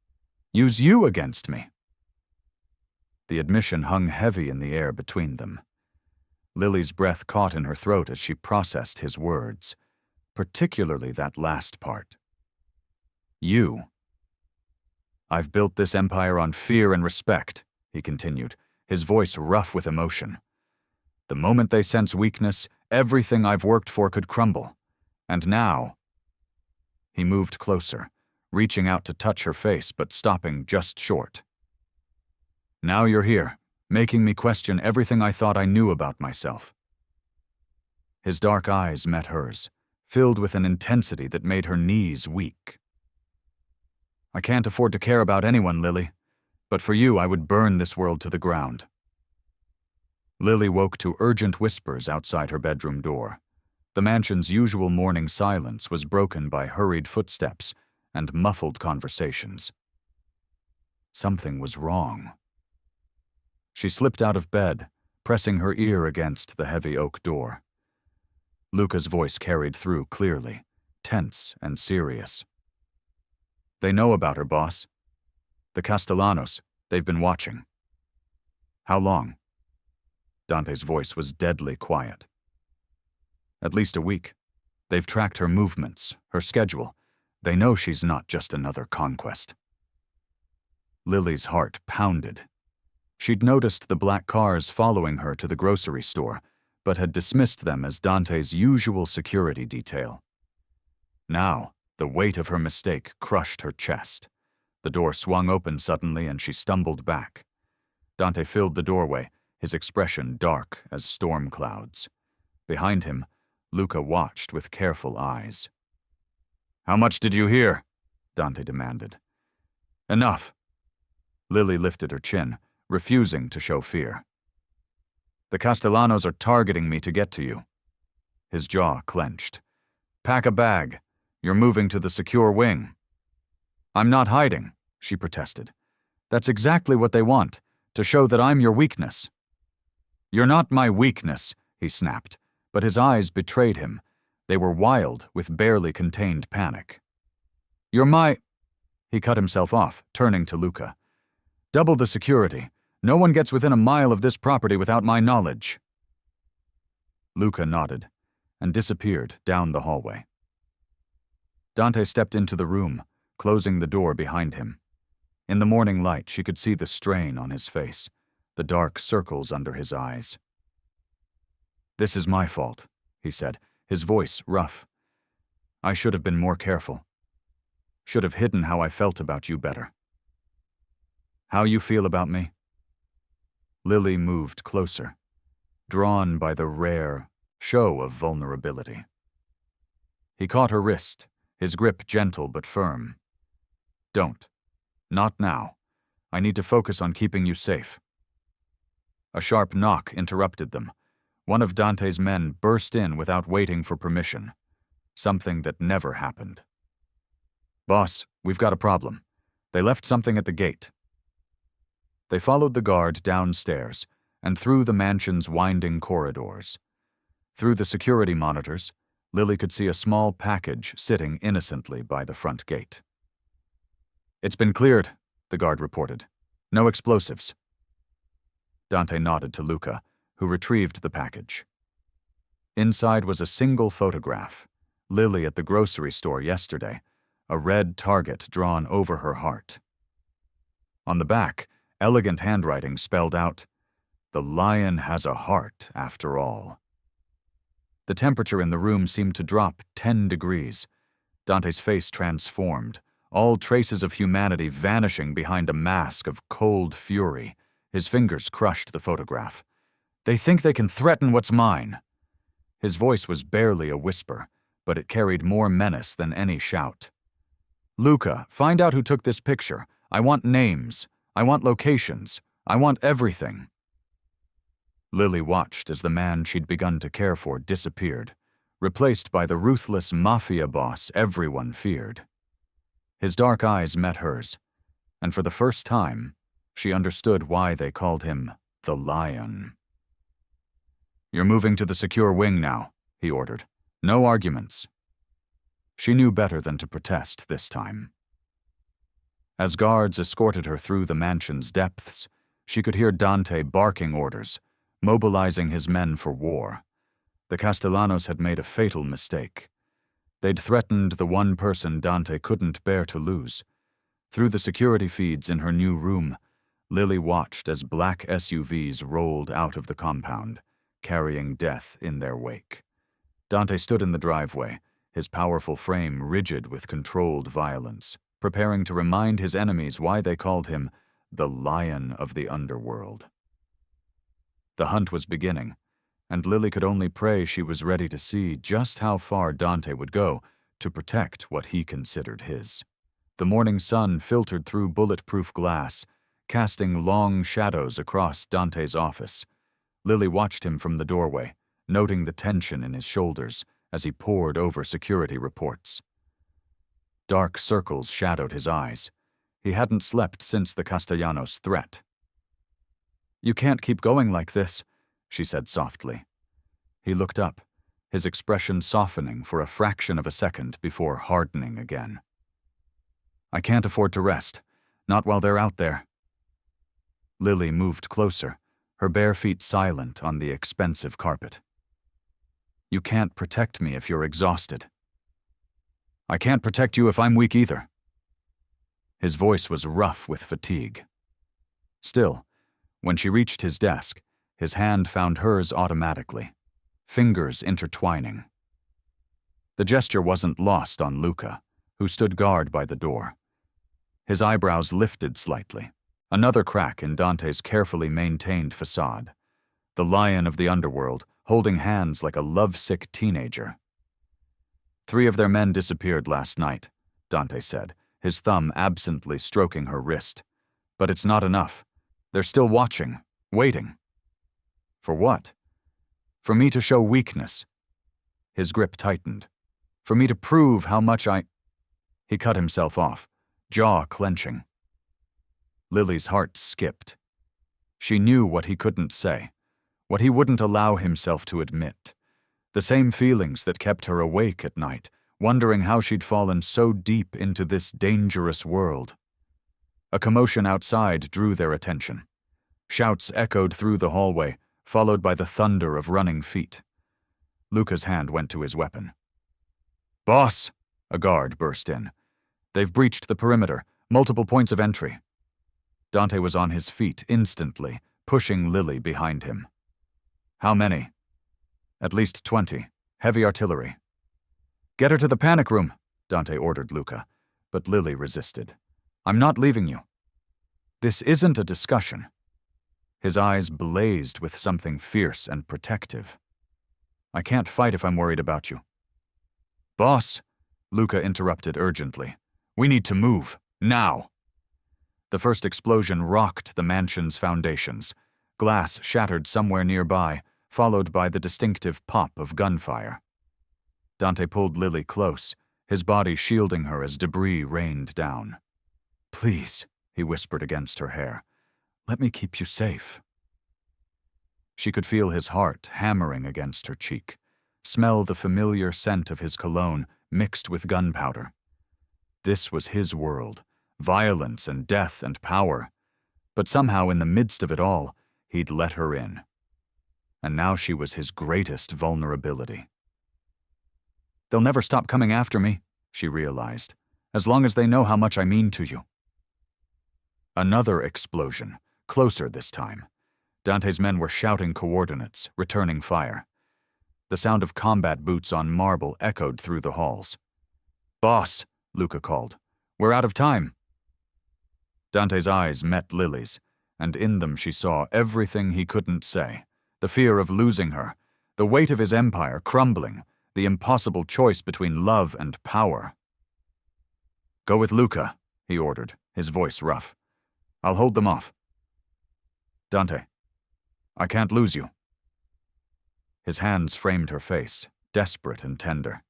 Use you against me." The admission hung heavy in the air between them. Lily's breath caught in her throat as she processed his words, particularly that last part. "You." "I've built this empire on fear and respect," he continued, his voice rough with emotion. "The moment they sense weakness, everything I've worked for could crumble. And now—" He moved closer, reaching out to touch her face but stopping just short. "Now you're here, making me question everything I thought I knew about myself." His dark eyes met hers, filled with an intensity that made her knees weak. "I can't afford to care about anyone, Lily, but for you I would burn this world to the ground." Lily woke to urgent whispers outside her bedroom door. The mansion's usual morning silence was broken by hurried footsteps and muffled conversations. Something was wrong. She slipped out of bed, pressing her ear against the heavy oak door. Luca's voice carried through clearly, tense and serious. "They know about her, boss. The Castellanos, they've been watching." "How long?" Dante's voice was deadly quiet. "At least a week. They've tracked her movements, her schedule. They know she's not just another conquest." Lily's heart pounded. She'd noticed the black cars following her to the grocery store, but had dismissed them as Dante's usual security detail. Now, the weight of her mistake crushed her chest. The door swung open suddenly and she stumbled back. Dante filled the doorway, his expression dark as storm clouds. Behind him, Luca watched with careful eyes. "How much did you hear?" Dante demanded. "Enough." Lily lifted her chin, refusing to show fear. "The Castellanos are targeting me to get to you." His jaw clenched. "Pack a bag. You're moving to the secure wing." "I'm not hiding," she protested. "That's exactly what they want, to show that I'm your weakness." "You're not my weakness," he snapped, but his eyes betrayed him. They were wild with barely contained panic. "You're my—" He cut himself off, turning to Luca. "Double the security. No one gets within a mile of this property without my knowledge." Luca nodded and disappeared down the hallway. Dante stepped into the room, closing the door behind him. In the morning light, she could see the strain on his face, the dark circles under his eyes. "This is my fault," he said, his voice rough. "I should have been more careful. Should have hidden how I felt about you better." "How you feel about me?" Lily moved closer, drawn by the rare show of vulnerability. He caught her wrist, his grip gentle but firm. "Don't. Not now. I need to focus on keeping you safe." A sharp knock interrupted them. One of Dante's men burst in without waiting for permission, something that never happened. "Boss, we've got a problem. They left something at the gate." They followed the guard downstairs and through the mansion's winding corridors. Through the security monitors, Lily could see a small package sitting innocently by the front gate. "It's been cleared," the guard reported. "No explosives." Dante nodded to Luca, who retrieved the package. Inside was a single photograph, Lily at the grocery store yesterday, a red target drawn over her heart. On the back, elegant handwriting spelled out, "The lion has a heart, after all." The temperature in the room seemed to drop 10 degrees. Dante's face transformed, all traces of humanity vanishing behind a mask of cold fury. His fingers crushed the photograph. "They think they can threaten what's mine." His voice was barely a whisper, but it carried more menace than any shout. "Luca, find out who took this picture. I want names. I want locations. I want everything." Lily watched as the man she'd begun to care for disappeared, replaced by the ruthless Mafia boss everyone feared. His dark eyes met hers, and for the first time, she understood why they called him the Lion. "You're moving to the secure wing now," he ordered. "No arguments." She knew better than to protest this time. As guards escorted her through the mansion's depths, she could hear Dante barking orders, mobilizing his men for war. The Castellanos had made a fatal mistake. They'd threatened the one person Dante couldn't bear to lose. Through the security feeds in her new room, Lily watched as black SUVs rolled out of the compound, carrying death in their wake. Dante stood in the driveway, his powerful frame rigid with controlled violence, preparing to remind his enemies why they called him the Lion of the Underworld. The hunt was beginning, and Lily could only pray she was ready to see just how far Dante would go to protect what he considered his. The morning sun filtered through bulletproof glass, casting long shadows across Dante's office. Lily watched him from the doorway, noting the tension in his shoulders as he pored over security reports. Dark circles shadowed his eyes. He hadn't slept since the Castellanos' threat. "You can't keep going like this," she said softly. He looked up, his expression softening for a fraction of a second before hardening again. "I can't afford to rest, not while they're out there." Lily moved closer, her bare feet silent on the expensive carpet. "You can't protect me if you're exhausted." "I can't protect you if I'm weak either." His voice was rough with fatigue. Still, when she reached his desk, his hand found hers automatically, fingers intertwining. The gesture wasn't lost on Luca, who stood guard by the door. His eyebrows lifted slightly, another crack in Dante's carefully maintained facade. The lion of the underworld, holding hands like a lovesick teenager. "3 of their men disappeared last night," Dante said, his thumb absently stroking her wrist. "But it's not enough. They're still watching, waiting." "For what?" "For me to show weakness." His grip tightened. "For me to prove how much I—" He cut himself off, jaw clenching. Lily's heart skipped. She knew what he couldn't say, what he wouldn't allow himself to admit. The same feelings that kept her awake at night, wondering how she'd fallen so deep into this dangerous world. A commotion outside drew their attention. Shouts echoed through the hallway, followed by the thunder of running feet. Luca's hand went to his weapon. "Boss!" a guard burst in. "They've breached the perimeter, multiple points of entry." Dante was on his feet instantly, pushing Lily behind him. "How many?" "At least 20. Heavy artillery." "Get her to the panic room," Dante ordered Luca, but Lily resisted. "I'm not leaving you." "This isn't a discussion." His eyes blazed with something fierce and protective. "I can't fight if I'm worried about you." "Boss," Luca interrupted urgently. "We need to move, now." The first explosion rocked the mansion's foundations. Glass shattered somewhere nearby, followed by the distinctive pop of gunfire. Dante pulled Lily close, his body shielding her as debris rained down. "Please," he whispered against her hair, "let me keep you safe." She could feel his heart hammering against her cheek, smell the familiar scent of his cologne mixed with gunpowder. This was his world, violence and death and power, but somehow in the midst of it all, he'd let her in. And now she was his greatest vulnerability. "They'll never stop coming after me," she realized, "as long as they know how much I mean to you." Another explosion, closer this time. Dante's men were shouting coordinates, returning fire. The sound of combat boots on marble echoed through the halls. "Boss," Luca called, "we're out of time." Dante's eyes met Lily's, and in them she saw everything he couldn't say. The fear of losing her, the weight of his empire crumbling, the impossible choice between love and power. "Go with Luca," he ordered, his voice rough. "I'll hold them off." "Dante, I can't lose you." His hands framed her face, desperate and tender.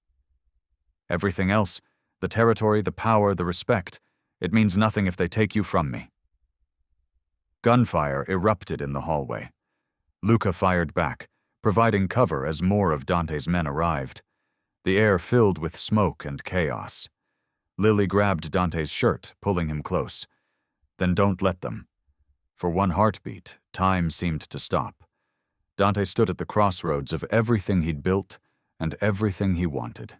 "Everything else, the territory, the power, the respect, it means nothing if they take you from me." Gunfire erupted in the hallway. Luca fired back, providing cover as more of Dante's men arrived. The air filled with smoke and chaos. Lily grabbed Dante's shirt, pulling him close. "Then don't let them." For one heartbeat, time seemed to stop. Dante stood at the crossroads of everything he'd built and everything he wanted.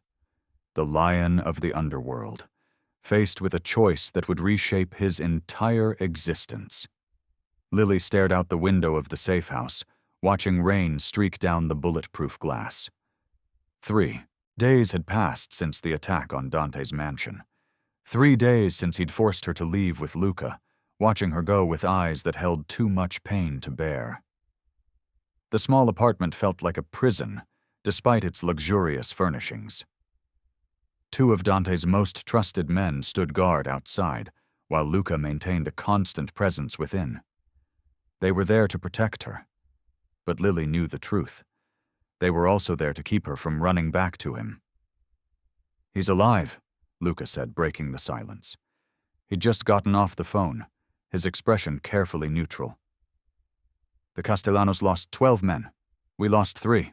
The lion of the underworld, faced with a choice that would reshape his entire existence. Lily stared out the window of the safe house, watching rain streak down the bulletproof glass. 3 days had passed since the attack on Dante's mansion. 3 days since he'd forced her to leave with Luca, watching her go with eyes that held too much pain to bear. The small apartment felt like a prison, despite its luxurious furnishings. 2 of Dante's most trusted men stood guard outside, while Luca maintained a constant presence within. They were there to protect her. But Lily knew the truth. They were also there to keep her from running back to him. "He's alive," Luca said, breaking the silence. He'd just gotten off the phone, his expression carefully neutral. "The Castellanos lost 12 men. We lost 3.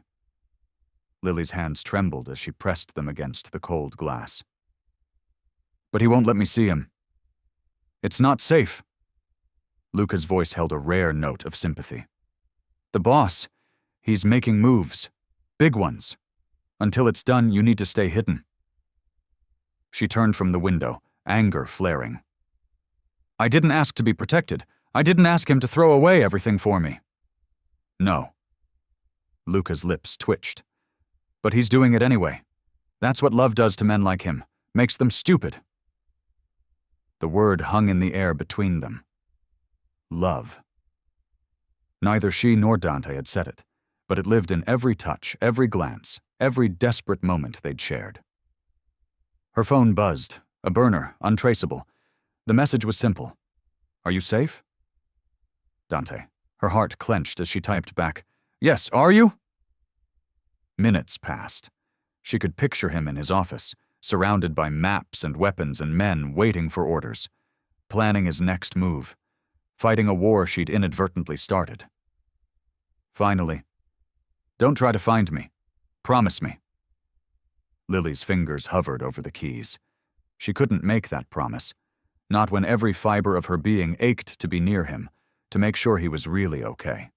Lily's hands trembled as she pressed them against the cold glass. "But he won't let me see him. It's not safe." Luca's voice held a rare note of sympathy. "The boss, he's making moves. Big ones. Until it's done, you need to stay hidden." She turned from the window, anger flaring. "I didn't ask to be protected. I didn't ask him to throw away everything for me." "No." Luca's lips twitched. "But he's doing it anyway. That's what love does to men like him. Makes them stupid." The word hung in the air between them. Love. Neither she nor Dante had said it, but it lived in every touch, every glance, every desperate moment they'd shared. Her phone buzzed, a burner, untraceable. The message was simple. "Are you safe?" Dante. Her heart clenched as she typed back, "Yes, are you?" Minutes passed. She could picture him in his office, surrounded by maps and weapons and men waiting for orders, planning his next move, fighting a war she'd inadvertently started. Finally, "Don't try to find me. Promise me." Lily's fingers hovered over the keys. She couldn't make that promise, not when every fiber of her being ached to be near him, to make sure he was really okay.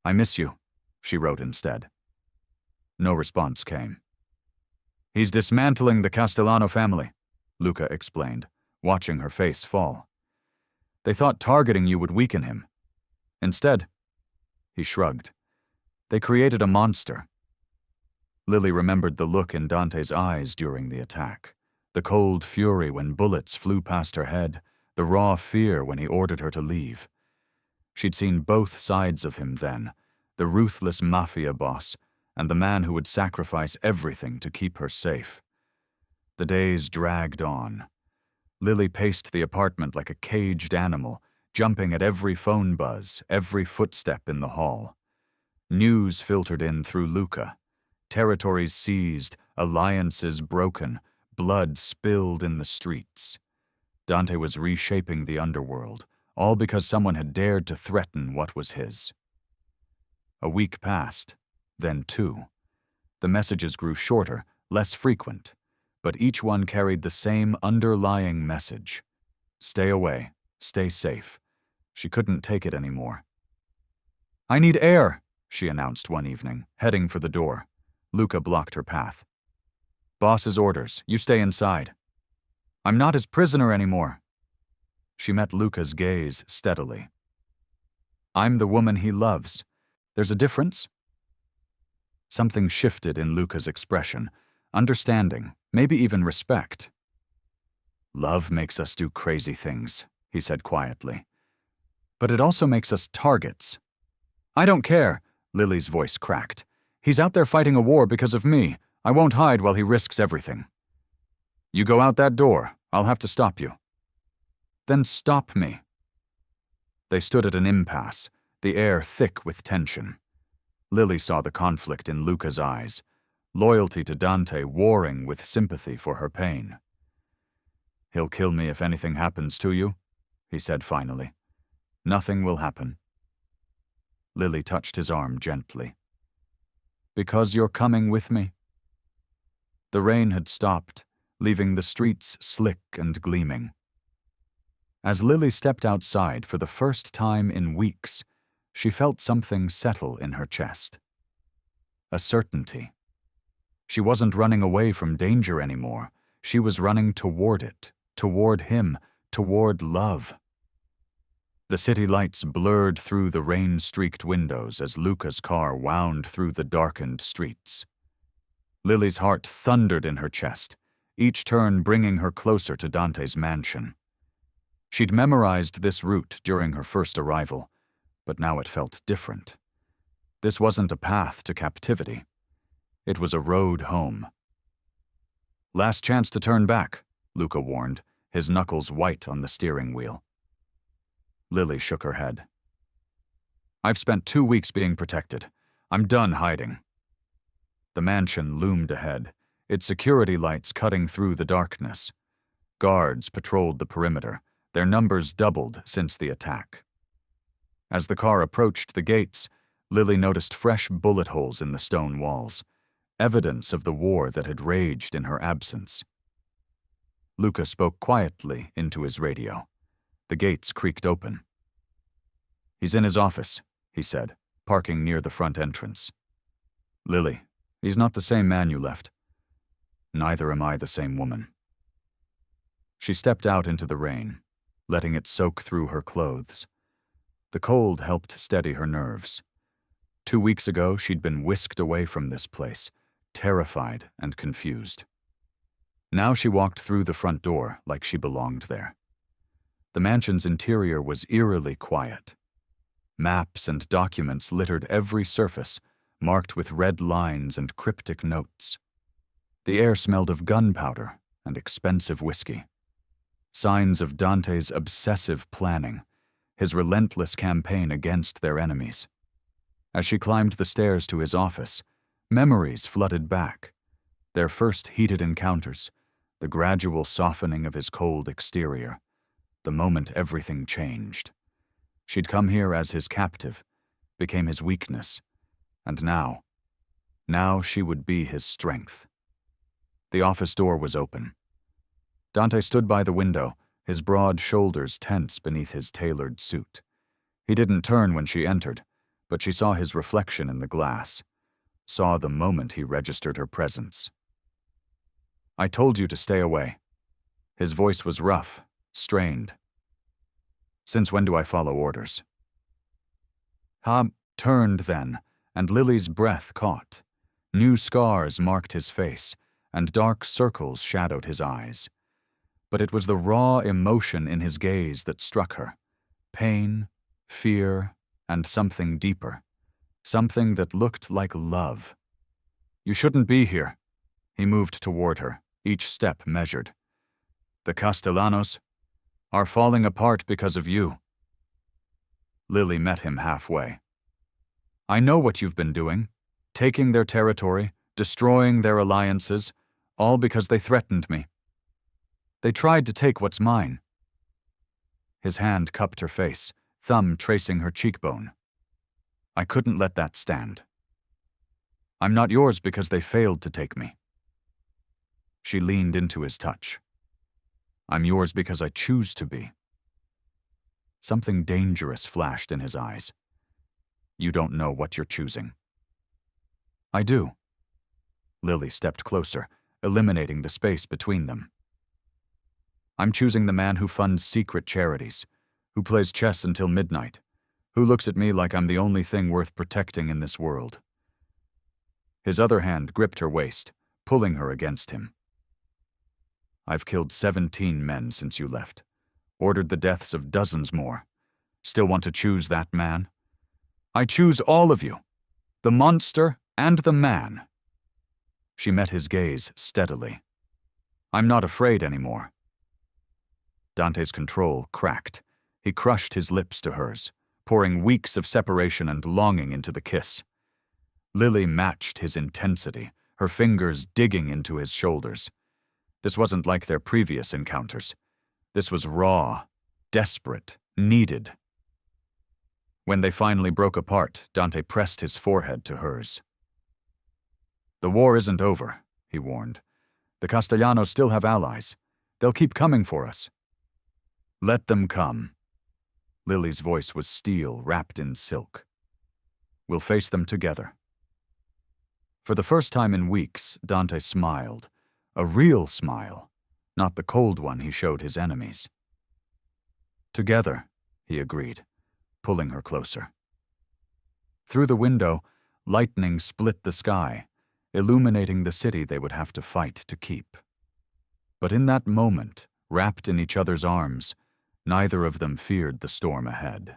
"I miss you," she wrote instead. No response came. "He's dismantling the Castellano family," Luca explained, watching her face fall. "They thought targeting you would weaken him. Instead," he shrugged, "they created a monster." Lily remembered the look in Dante's eyes during the attack, the cold fury when bullets flew past her head, the raw fear when he ordered her to leave. She'd seen both sides of him then, the ruthless Mafia boss and the man who would sacrifice everything to keep her safe. The days dragged on. Lily paced the apartment like a caged animal, jumping at every phone buzz, every footstep in the hall. News filtered in through Luca. Territories seized, alliances broken, blood spilled in the streets. Dante was reshaping the underworld, all because someone had dared to threaten what was his. A week passed, then 2. The messages grew shorter, less frequent, but each one carried the same underlying message. Stay away, stay safe. She couldn't take it anymore. "I need air," she announced one evening, heading for the door. Luca blocked her path. "Boss's orders, you stay inside." "I'm not his prisoner anymore." She met Luca's gaze steadily. "I'm the woman he loves. There's a difference?" Something shifted in Luca's expression, understanding, maybe even respect. "Love makes us do crazy things," he said quietly. "But it also makes us targets." "I don't care," Lily's voice cracked. "He's out there fighting a war because of me. I won't hide while he risks everything." "You go out that door, I'll have to stop you." "Then stop me." They stood at an impasse, the air thick with tension. Lily saw the conflict in Luca's eyes, loyalty to Dante warring with sympathy for her pain. "He'll kill me if anything happens to you," he said finally. "Nothing will happen." Lily touched his arm gently. "Because you're coming with me?" The rain had stopped, leaving the streets slick and gleaming. As Lily stepped outside for the first time in weeks, she felt something settle in her chest. A certainty. She wasn't running away from danger anymore. She was running toward it, toward him, toward love. The city lights blurred through the rain-streaked windows as Luca's car wound through the darkened streets. Lily's heart thundered in her chest, each turn bringing her closer to Dante's mansion. She'd memorized this route during her first arrival, but now it felt different. This wasn't a path to captivity. It was a road home. "Last chance to turn back," Luca warned, his knuckles white on the steering wheel. Lily shook her head. I've spent 2 weeks being protected. I'm done hiding. The mansion loomed ahead, its security lights cutting through the darkness. Guards patrolled the perimeter, their numbers doubled since the attack. As the car approached the gates, Lily noticed fresh bullet holes in the stone walls, evidence of the war that had raged in her absence. Luca spoke quietly into his radio. The gates creaked open. "He's in his office," he said, parking near the front entrance. "Lily, he's not the same man you left. Neither am I the same woman." She stepped out into the rain, letting it soak through her clothes. The cold helped steady her nerves. 2 weeks ago, she'd been whisked away from this place, terrified and confused. Now she walked through the front door like she belonged there. The mansion's interior was eerily quiet. Maps and documents littered every surface, marked with red lines and cryptic notes. The air smelled of gunpowder and expensive whiskey. Signs of Dante's obsessive planning, his relentless campaign against their enemies. As she climbed the stairs to his office, memories flooded back. Their first heated encounters, the gradual softening of his cold exterior, the moment everything changed. She'd come here as his captive, became his weakness, and now she would be his strength. The office door was open. Dante stood by the window, his broad shoulders tense beneath his tailored suit. He didn't turn when she entered, but she saw his reflection in the glass, saw the moment he registered her presence. "I told you to stay away." His voice was rough, strained. "Since when do I follow orders?" Ha turned then, and Lily's breath caught. New scars marked his face, and dark circles shadowed his eyes. But it was the raw emotion in his gaze that struck her. Pain, fear, and something deeper. Something that looked like love. "You shouldn't be here." He moved toward her, each step measured. "The Castellanos are falling apart because of you." Lily met him halfway. "I know what you've been doing, taking their territory, destroying their alliances, all because they threatened me. They tried to take what's mine." His hand cupped her face, thumb tracing her cheekbone. "I couldn't let that stand. I'm not yours because they failed to take me." She leaned into his touch. "I'm yours because I choose to be." Something dangerous flashed in his eyes. "You don't know what you're choosing." "I do." Lily stepped closer, eliminating the space between them. "I'm choosing the man who funds secret charities, who plays chess until midnight, who looks at me like I'm the only thing worth protecting in this world." His other hand gripped her waist, pulling her against him. "I've killed 17 men since you left, ordered the deaths of dozens more. Still want to choose that man? I choose all of you, the monster and the man." She met his gaze steadily. "I'm not afraid anymore." Dante's control cracked. He crushed his lips to hers, pouring weeks of separation and longing into the kiss. Lily matched his intensity, her fingers digging into his shoulders. This wasn't like their previous encounters. This was raw, desperate, needed. When they finally broke apart, Dante pressed his forehead to hers. "The war isn't over," he warned. "The Castellanos still have allies. They'll keep coming for us." "Let them come." Lily's voice was steel wrapped in silk. "We'll face them together." For the first time in weeks, Dante smiled. A real smile, not the cold one he showed his enemies. "Together," he agreed, pulling her closer. Through the window, lightning split the sky, illuminating the city they would have to fight to keep. But in that moment, wrapped in each other's arms, neither of them feared the storm ahead.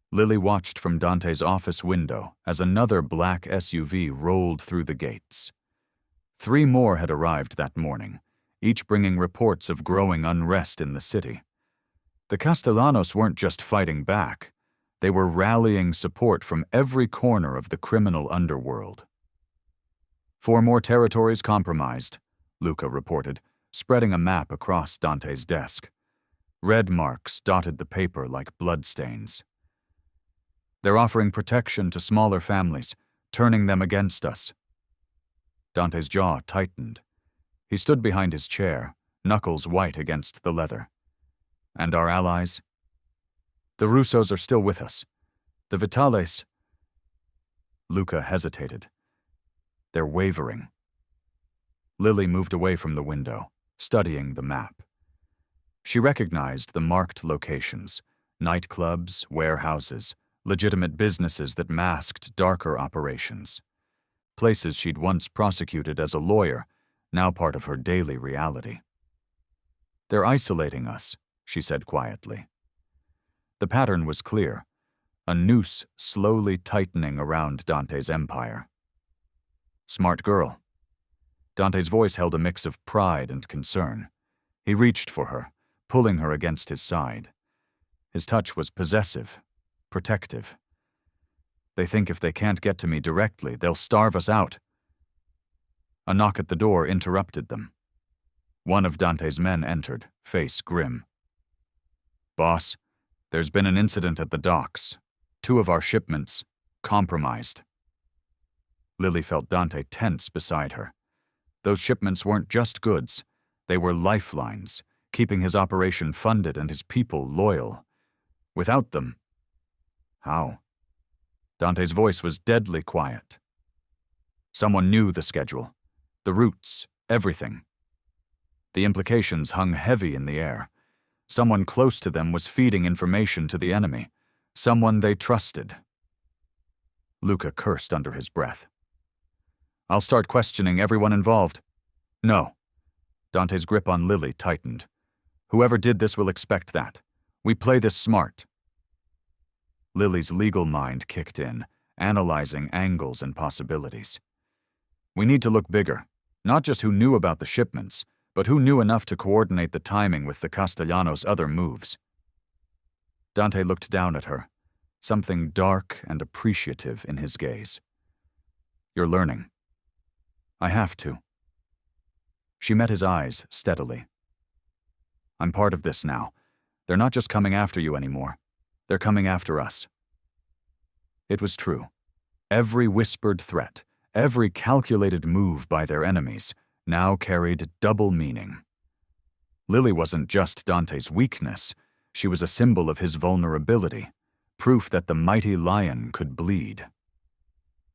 Lily watched from Dante's office window as another black SUV rolled through the gates. 3 more had arrived that morning, each bringing reports of growing unrest in the city. The Castellanos weren't just fighting back. They were rallying support from every corner of the criminal underworld. 4 more territories compromised, Luca reported, spreading a map across Dante's desk. Red marks dotted the paper like bloodstains. They're offering protection to smaller families, turning them against us. Dante's jaw tightened. He stood behind his chair, knuckles white against the leather. And our allies? The Russos are still with us. The Vitales. Luca hesitated. They're wavering. Lily moved away from the window, studying the map. She recognized the marked locations: nightclubs, warehouses, legitimate businesses that masked darker operations. Places she'd once prosecuted as a lawyer, now part of her daily reality. They're isolating us, she said quietly. The pattern was clear, a noose slowly tightening around Dante's empire. Smart girl. Dante's voice held a mix of pride and concern. He reached for her, pulling her against his side. His touch was possessive, protective. They think if they can't get to me directly, they'll starve us out. A knock at the door interrupted them. One of Dante's men entered, face grim. Boss, there's been an incident at the docks. 2 of our shipments compromised. Lily felt Dante tense beside her. Those shipments weren't just goods. They were lifelines, keeping his operation funded and his people loyal. Without them, how? Dante's voice was deadly quiet. Someone knew the schedule, the routes, everything. The implications hung heavy in the air. Someone close to them was feeding information to the enemy, someone they trusted. Luca cursed under his breath. I'll start questioning everyone involved. No. Dante's grip on Lily tightened. Whoever did this will expect that. We play this smart. Lily's legal mind kicked in, analyzing angles and possibilities. We need to look bigger, not just who knew about the shipments, but who knew enough to coordinate the timing with the Castellanos' other moves. Dante looked down at her, something dark and appreciative in his gaze. You're learning. I have to. She met his eyes steadily. I'm part of this now. They're not just coming after you anymore. They're coming after us. It was true. Every whispered threat, every calculated move by their enemies now carried double meaning. Lily wasn't just Dante's weakness. She was a symbol of his vulnerability, proof that the mighty lion could bleed.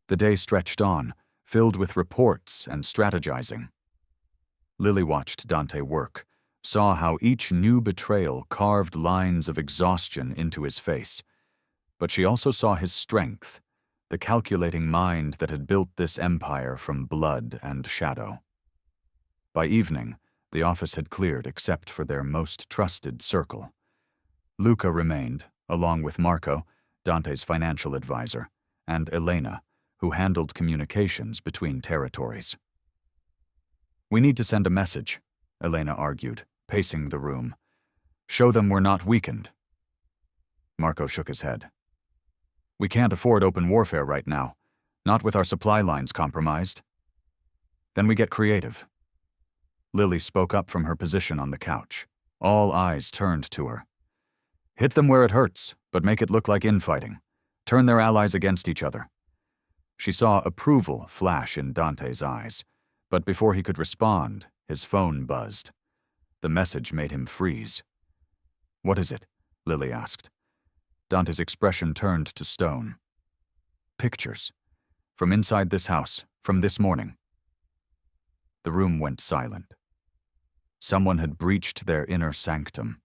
The day stretched on, filled with reports and strategizing. Lily watched Dante work, saw how each new betrayal carved lines of exhaustion into his face. But she also saw his strength, the calculating mind that had built this empire from blood and shadow. By evening, the office had cleared except for their most trusted circle. Luca remained, along with Marco, Dante's financial advisor, and Elena, who handled communications between territories. We need to send a message, Elena argued, pacing the room. Show them we're not weakened. Marco shook his head. We can't afford open warfare right now, not with our supply lines compromised. Then we get creative. Lily spoke up from her position on the couch. All eyes turned to her. Hit them where it hurts, but make it look like infighting. Turn their allies against each other. She saw approval flash in Dante's eyes, but before he could respond, his phone buzzed. The message made him freeze. What is it? Lily asked. Dante's expression turned to stone. Pictures. From inside this house, from this morning. The room went silent. Someone had breached their inner sanctum.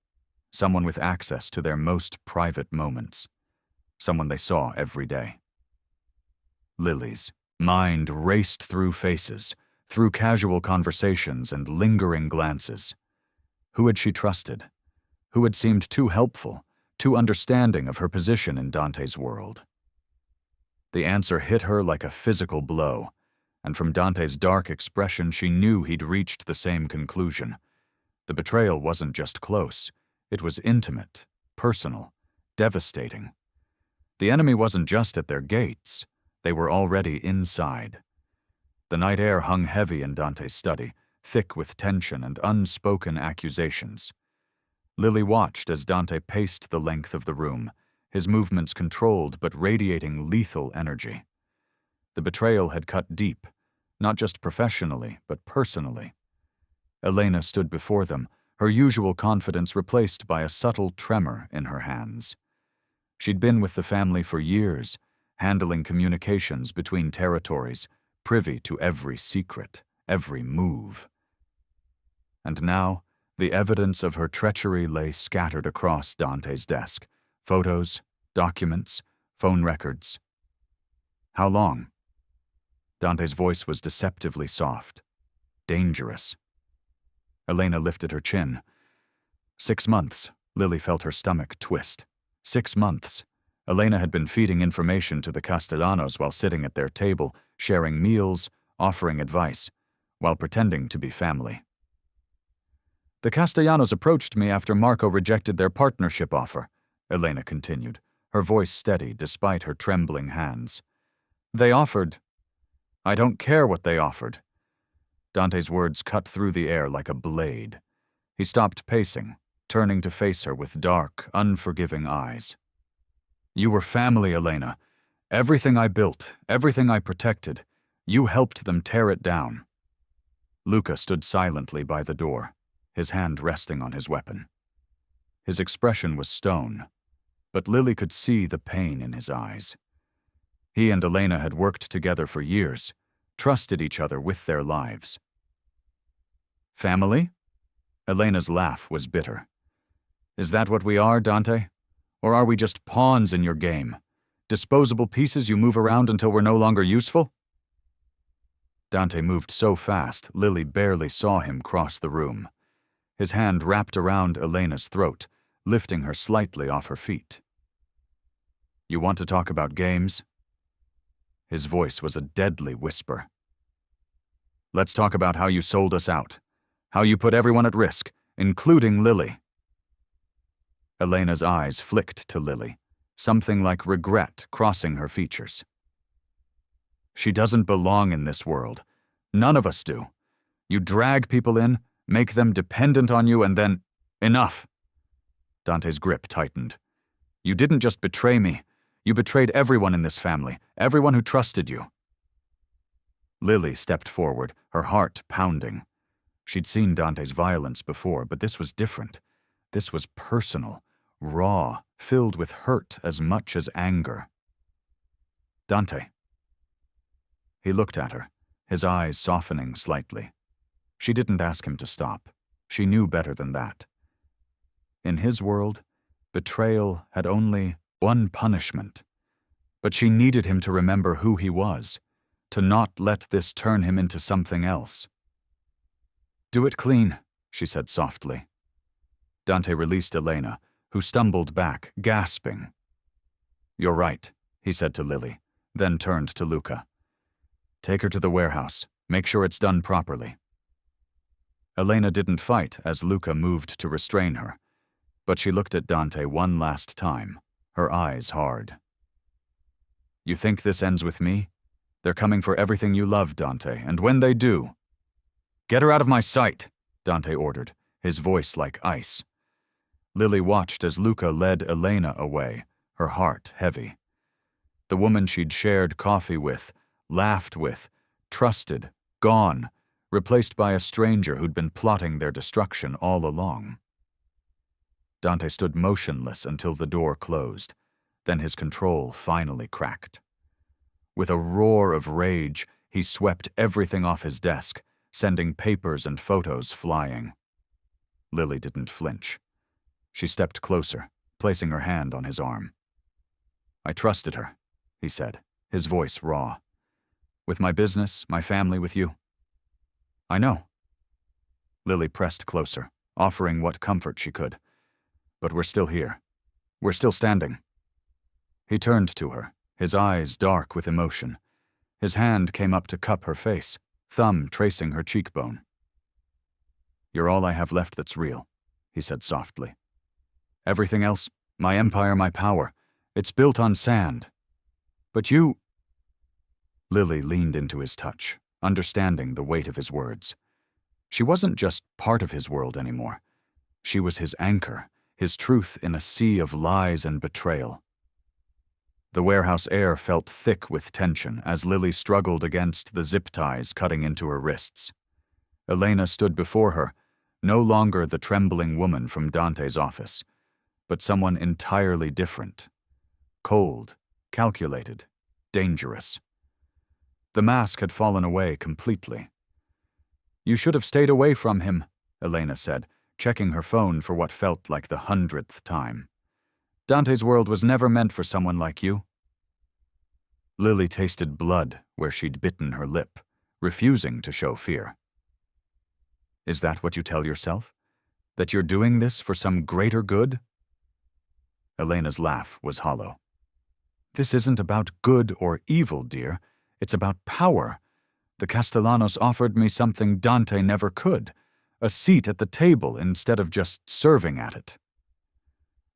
Someone with access to their most private moments. Someone they saw every day. Lily's mind raced through faces, through casual conversations and lingering glances. Who had she trusted? Who had seemed too helpful, too understanding of her position in Dante's world? The answer hit her like a physical blow, and from Dante's dark expression she knew he'd reached the same conclusion. The betrayal wasn't just close, it was intimate, personal, devastating. The enemy wasn't just at their gates, they were already inside. The night air hung heavy in Dante's study, thick with tension and unspoken accusations. Lily watched as Dante paced the length of the room, his movements controlled but radiating lethal energy. The betrayal had cut deep, not just professionally, but personally. Elena stood before them, her usual confidence replaced by a subtle tremor in her hands. She'd been with the family for years, handling communications between territories, privy to every secret, every move. And now, the evidence of her treachery lay scattered across Dante's desk. Photos, documents, phone records. How long? Dante's voice was deceptively soft. Dangerous. Elena lifted her chin. 6 months. Lily felt her stomach twist. 6 months. Elena had been feeding information to the Castellanos while sitting at their table, sharing meals, offering advice, while pretending to be family. The Castellanos approached me after Marco rejected their partnership offer, Elena continued, her voice steady despite her trembling hands. They offered. I don't care what they offered. Dante's words cut through the air like a blade. He stopped pacing, turning to face her with dark, unforgiving eyes. You were family, Elena. Everything I built, everything I protected, you helped them tear it down. Luca stood silently by the door, his hand resting on his weapon. His expression was stone, but Lily could see the pain in his eyes. He and Elena had worked together for years, trusted each other with their lives. Family? Elena's laugh was bitter. Is that what we are, Dante? Or are we just pawns in your game? Disposable pieces you move around until we're no longer useful? Dante moved so fast, Lily barely saw him cross the room. His hand wrapped around Elena's throat, lifting her slightly off her feet. You want to talk about games? His voice was a deadly whisper. Let's talk about how you sold us out, how you put everyone at risk, including Lily. Elena's eyes flicked to Lily, something like regret crossing her features. She doesn't belong in this world. None of us do. You drag people in, make them dependent on you, and then… Enough! Dante's grip tightened. You didn't just betray me. You betrayed everyone in this family, everyone who trusted you. Lily stepped forward, her heart pounding. She'd seen Dante's violence before, but this was different. This was personal, raw, filled with hurt as much as anger. Dante. He looked at her, his eyes softening slightly. She didn't ask him to stop. She knew better than that. In his world, betrayal had only one punishment. But she needed him to remember who he was, to not let this turn him into something else. Do it clean, she said softly. Dante released Elena, who stumbled back, gasping. You're right, he said to Lily, then turned to Luca. Take her to the warehouse. Make sure it's done properly. Elena didn't fight as Luca moved to restrain her, but she looked at Dante one last time, her eyes hard. You think this ends with me? They're coming for everything you love, Dante, and when they do… Get her out of my sight, Dante ordered, his voice like ice. Lily watched as Luca led Elena away, her heart heavy. The woman she'd shared coffee with, laughed with, trusted, gone, replaced by a stranger who'd been plotting their destruction all along. Dante stood motionless until the door closed, then his control finally cracked. With a roar of rage, he swept everything off his desk, sending papers and photos flying. Lily didn't flinch. She stepped closer, placing her hand on his arm. I trusted her, he said, his voice raw. With my business, my family, with you. I know. Lily pressed closer, offering what comfort she could. But we're still here. We're still standing. He turned to her, his eyes dark with emotion. His hand came up to cup her face, thumb tracing her cheekbone. You're all I have left that's real, he said softly. Everything else, my empire, my power, It's built on sand. But you—" Lily leaned into his touch, understanding the weight of his words. She wasn't just part of his world anymore. She was his anchor, his truth in a sea of lies and betrayal. The warehouse air felt thick with tension as Lily struggled against the zip ties cutting into her wrists. Elena stood before her, no longer the trembling woman from Dante's office, but someone entirely different. Cold, calculated, dangerous. The mask had fallen away completely. "You should have stayed away from him," Elena said, checking her phone for what felt like the 100th time. "Dante's world was never meant for someone like you." Lily tasted blood where she'd bitten her lip, refusing to show fear. "Is that what you tell yourself? That you're doing this for some greater good?" Elena's laugh was hollow. "This isn't about good or evil, dear. It's about power. The Castellanos offered me something Dante never could, a seat at the table instead of just serving at it."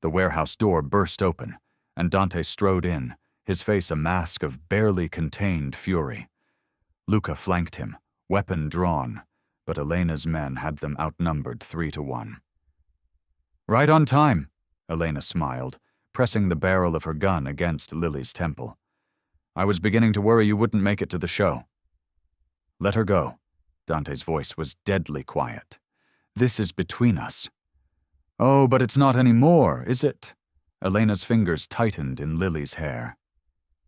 The warehouse door burst open, and Dante strode in, his face a mask of barely contained fury. Luca flanked him, weapon drawn, but Elena's men had them outnumbered 3-1. "Right on time," Elena smiled, pressing the barrel of her gun against Lily's temple. "I was beginning to worry you wouldn't make it to the show." "Let her go." Dante's voice was deadly quiet. "This is between us." "Oh, but it's not anymore, is it?" Elena's fingers tightened in Lily's hair.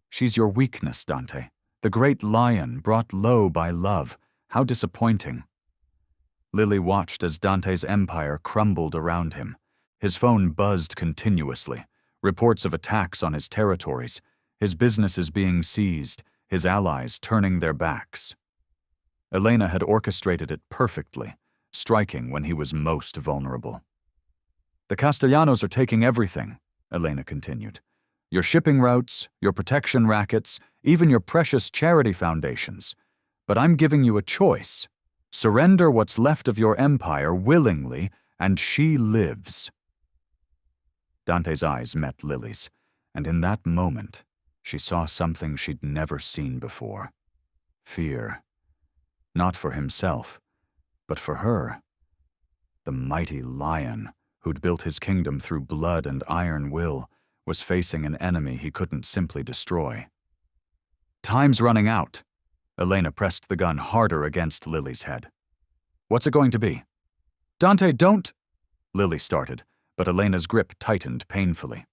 "She's your weakness, Dante. The great lion brought low by love. How disappointing." Lily watched as Dante's empire crumbled around him. His phone buzzed continuously, reports of attacks on his territories, his businesses being seized, his allies turning their backs. Elena had orchestrated it perfectly, striking when he was most vulnerable. "The Castellanos are taking everything," Elena continued. "Your shipping routes, your protection rackets, even your precious charity foundations. But I'm giving you a choice. Surrender what's left of your empire willingly, and she lives." Dante's eyes met Lily's, and in that moment, she saw something she'd never seen before. Fear. Not for himself, but for her. The mighty lion, who'd built his kingdom through blood and iron will, was facing an enemy he couldn't simply destroy. "Time's running out." Elena pressed the gun harder against Lily's head. "What's it going to be?" "Dante, don't—" Lily started, but Elena's grip tightened painfully.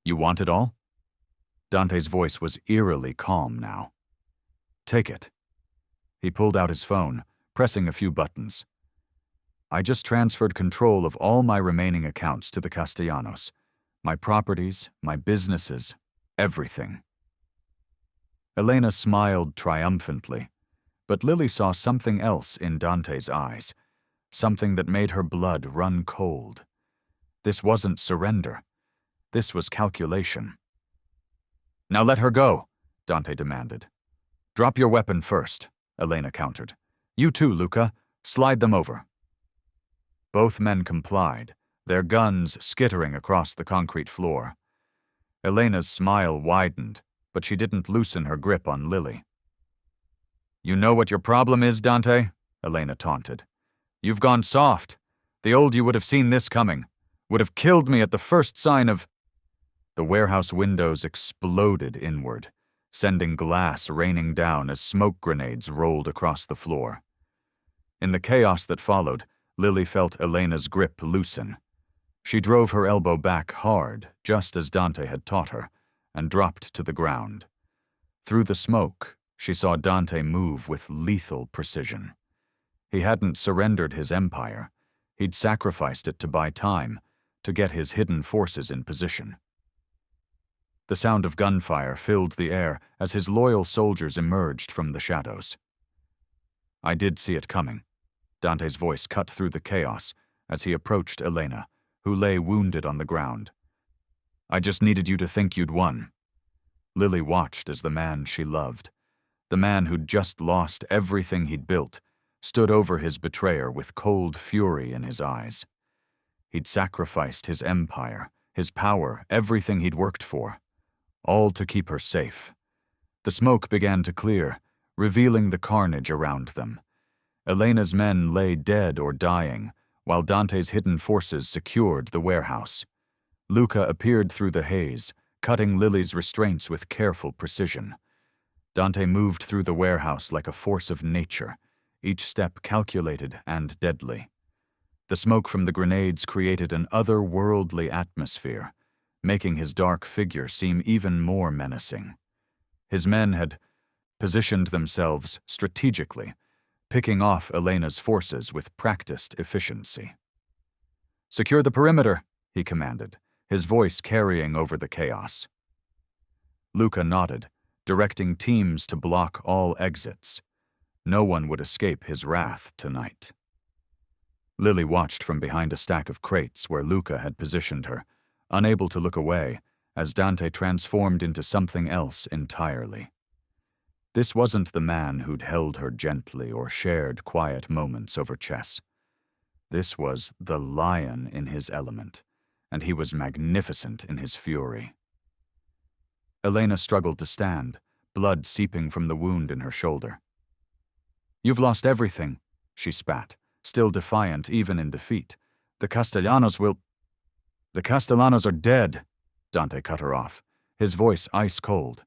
"You want it all?" Dante's voice was eerily calm now. "Take it." He pulled out his phone, pressing a few buttons. "I just transferred control of all my remaining accounts to the Castellanos. My properties, my businesses, everything." Elena smiled triumphantly, but Lily saw something else in Dante's eyes, something that made her blood run cold. This wasn't surrender. This was calculation. "Now let her go," Dante demanded. "Drop your weapon first," Elena countered. "You too, Luca. Slide them over." Both men complied, their guns skittering across the concrete floor. Elena's smile widened, but she didn't loosen her grip on Lily. "You know what your problem is, Dante?" Elena taunted. "You've gone soft. The old you would have seen this coming. Would have killed me at the first sign of—" The warehouse windows exploded inward, sending glass raining down as smoke grenades rolled across the floor. In the chaos that followed, Lily felt Elena's grip loosen. She drove her elbow back hard, just as Dante had taught her, and dropped to the ground. Through the smoke, she saw Dante move with lethal precision. He hadn't surrendered his empire. He'd sacrificed it to buy time, to get his hidden forces in position. The sound of gunfire filled the air as his loyal soldiers emerged from the shadows. "I did see it coming." Dante's voice cut through the chaos as he approached Elena, who lay wounded on the ground. "I just needed you to think you'd won." Lily watched as the man she loved, the man who'd just lost everything he'd built, stood over his betrayer with cold fury in his eyes. He'd sacrificed his empire, his power, everything he'd worked for. All to keep her safe. The smoke began to clear, revealing the carnage around them. Elena's men lay dead or dying, while Dante's hidden forces secured the warehouse. Luca appeared through the haze, cutting Lily's restraints with careful precision. Dante moved through the warehouse like a force of nature, each step calculated and deadly. The smoke from the grenades created an otherworldly atmosphere, making his dark figure seem even more menacing. His men had positioned themselves strategically, picking off Elena's forces with practiced efficiency. "Secure the perimeter," he commanded, his voice carrying over the chaos. Luca nodded, directing teams to block all exits. No one would escape his wrath tonight. Lily watched from behind a stack of crates where Luca had positioned her, unable to look away, as Dante transformed into something else entirely. This wasn't the man who'd held her gently or shared quiet moments over chess. This was the lion in his element, and he was magnificent in his fury. Elena struggled to stand, blood seeping from the wound in her shoulder. "You've lost everything," she spat, still defiant even in defeat. "The Castellanos will—" "The Castellanos are dead," Dante cut her off, his voice ice-cold.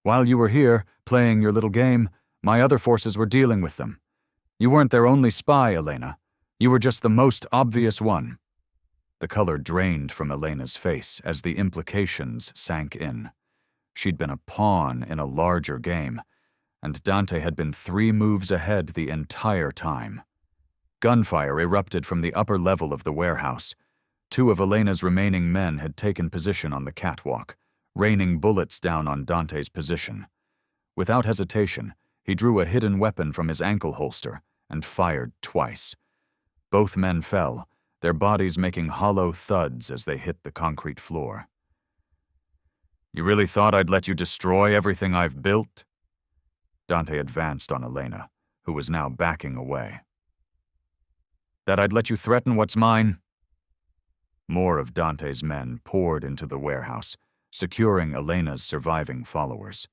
"While you were here, playing your little game, my other forces were dealing with them. You weren't their only spy, Elena. You were just the most obvious one." The color drained from Elena's face as the implications sank in. She'd been a pawn in a larger game, and Dante had been 3 moves ahead the entire time. Gunfire erupted from the upper level of the warehouse. 2 of Elena's remaining men had taken position on the catwalk, raining bullets down on Dante's position. Without hesitation, he drew a hidden weapon from his ankle holster and fired twice. Both men fell, their bodies making hollow thuds as they hit the concrete floor. "You really thought I'd let you destroy everything I've built?" Dante advanced on Elena, who was now backing away. "That I'd let you threaten what's mine?" More of Dante's men poured into the warehouse, securing Elena's surviving followers.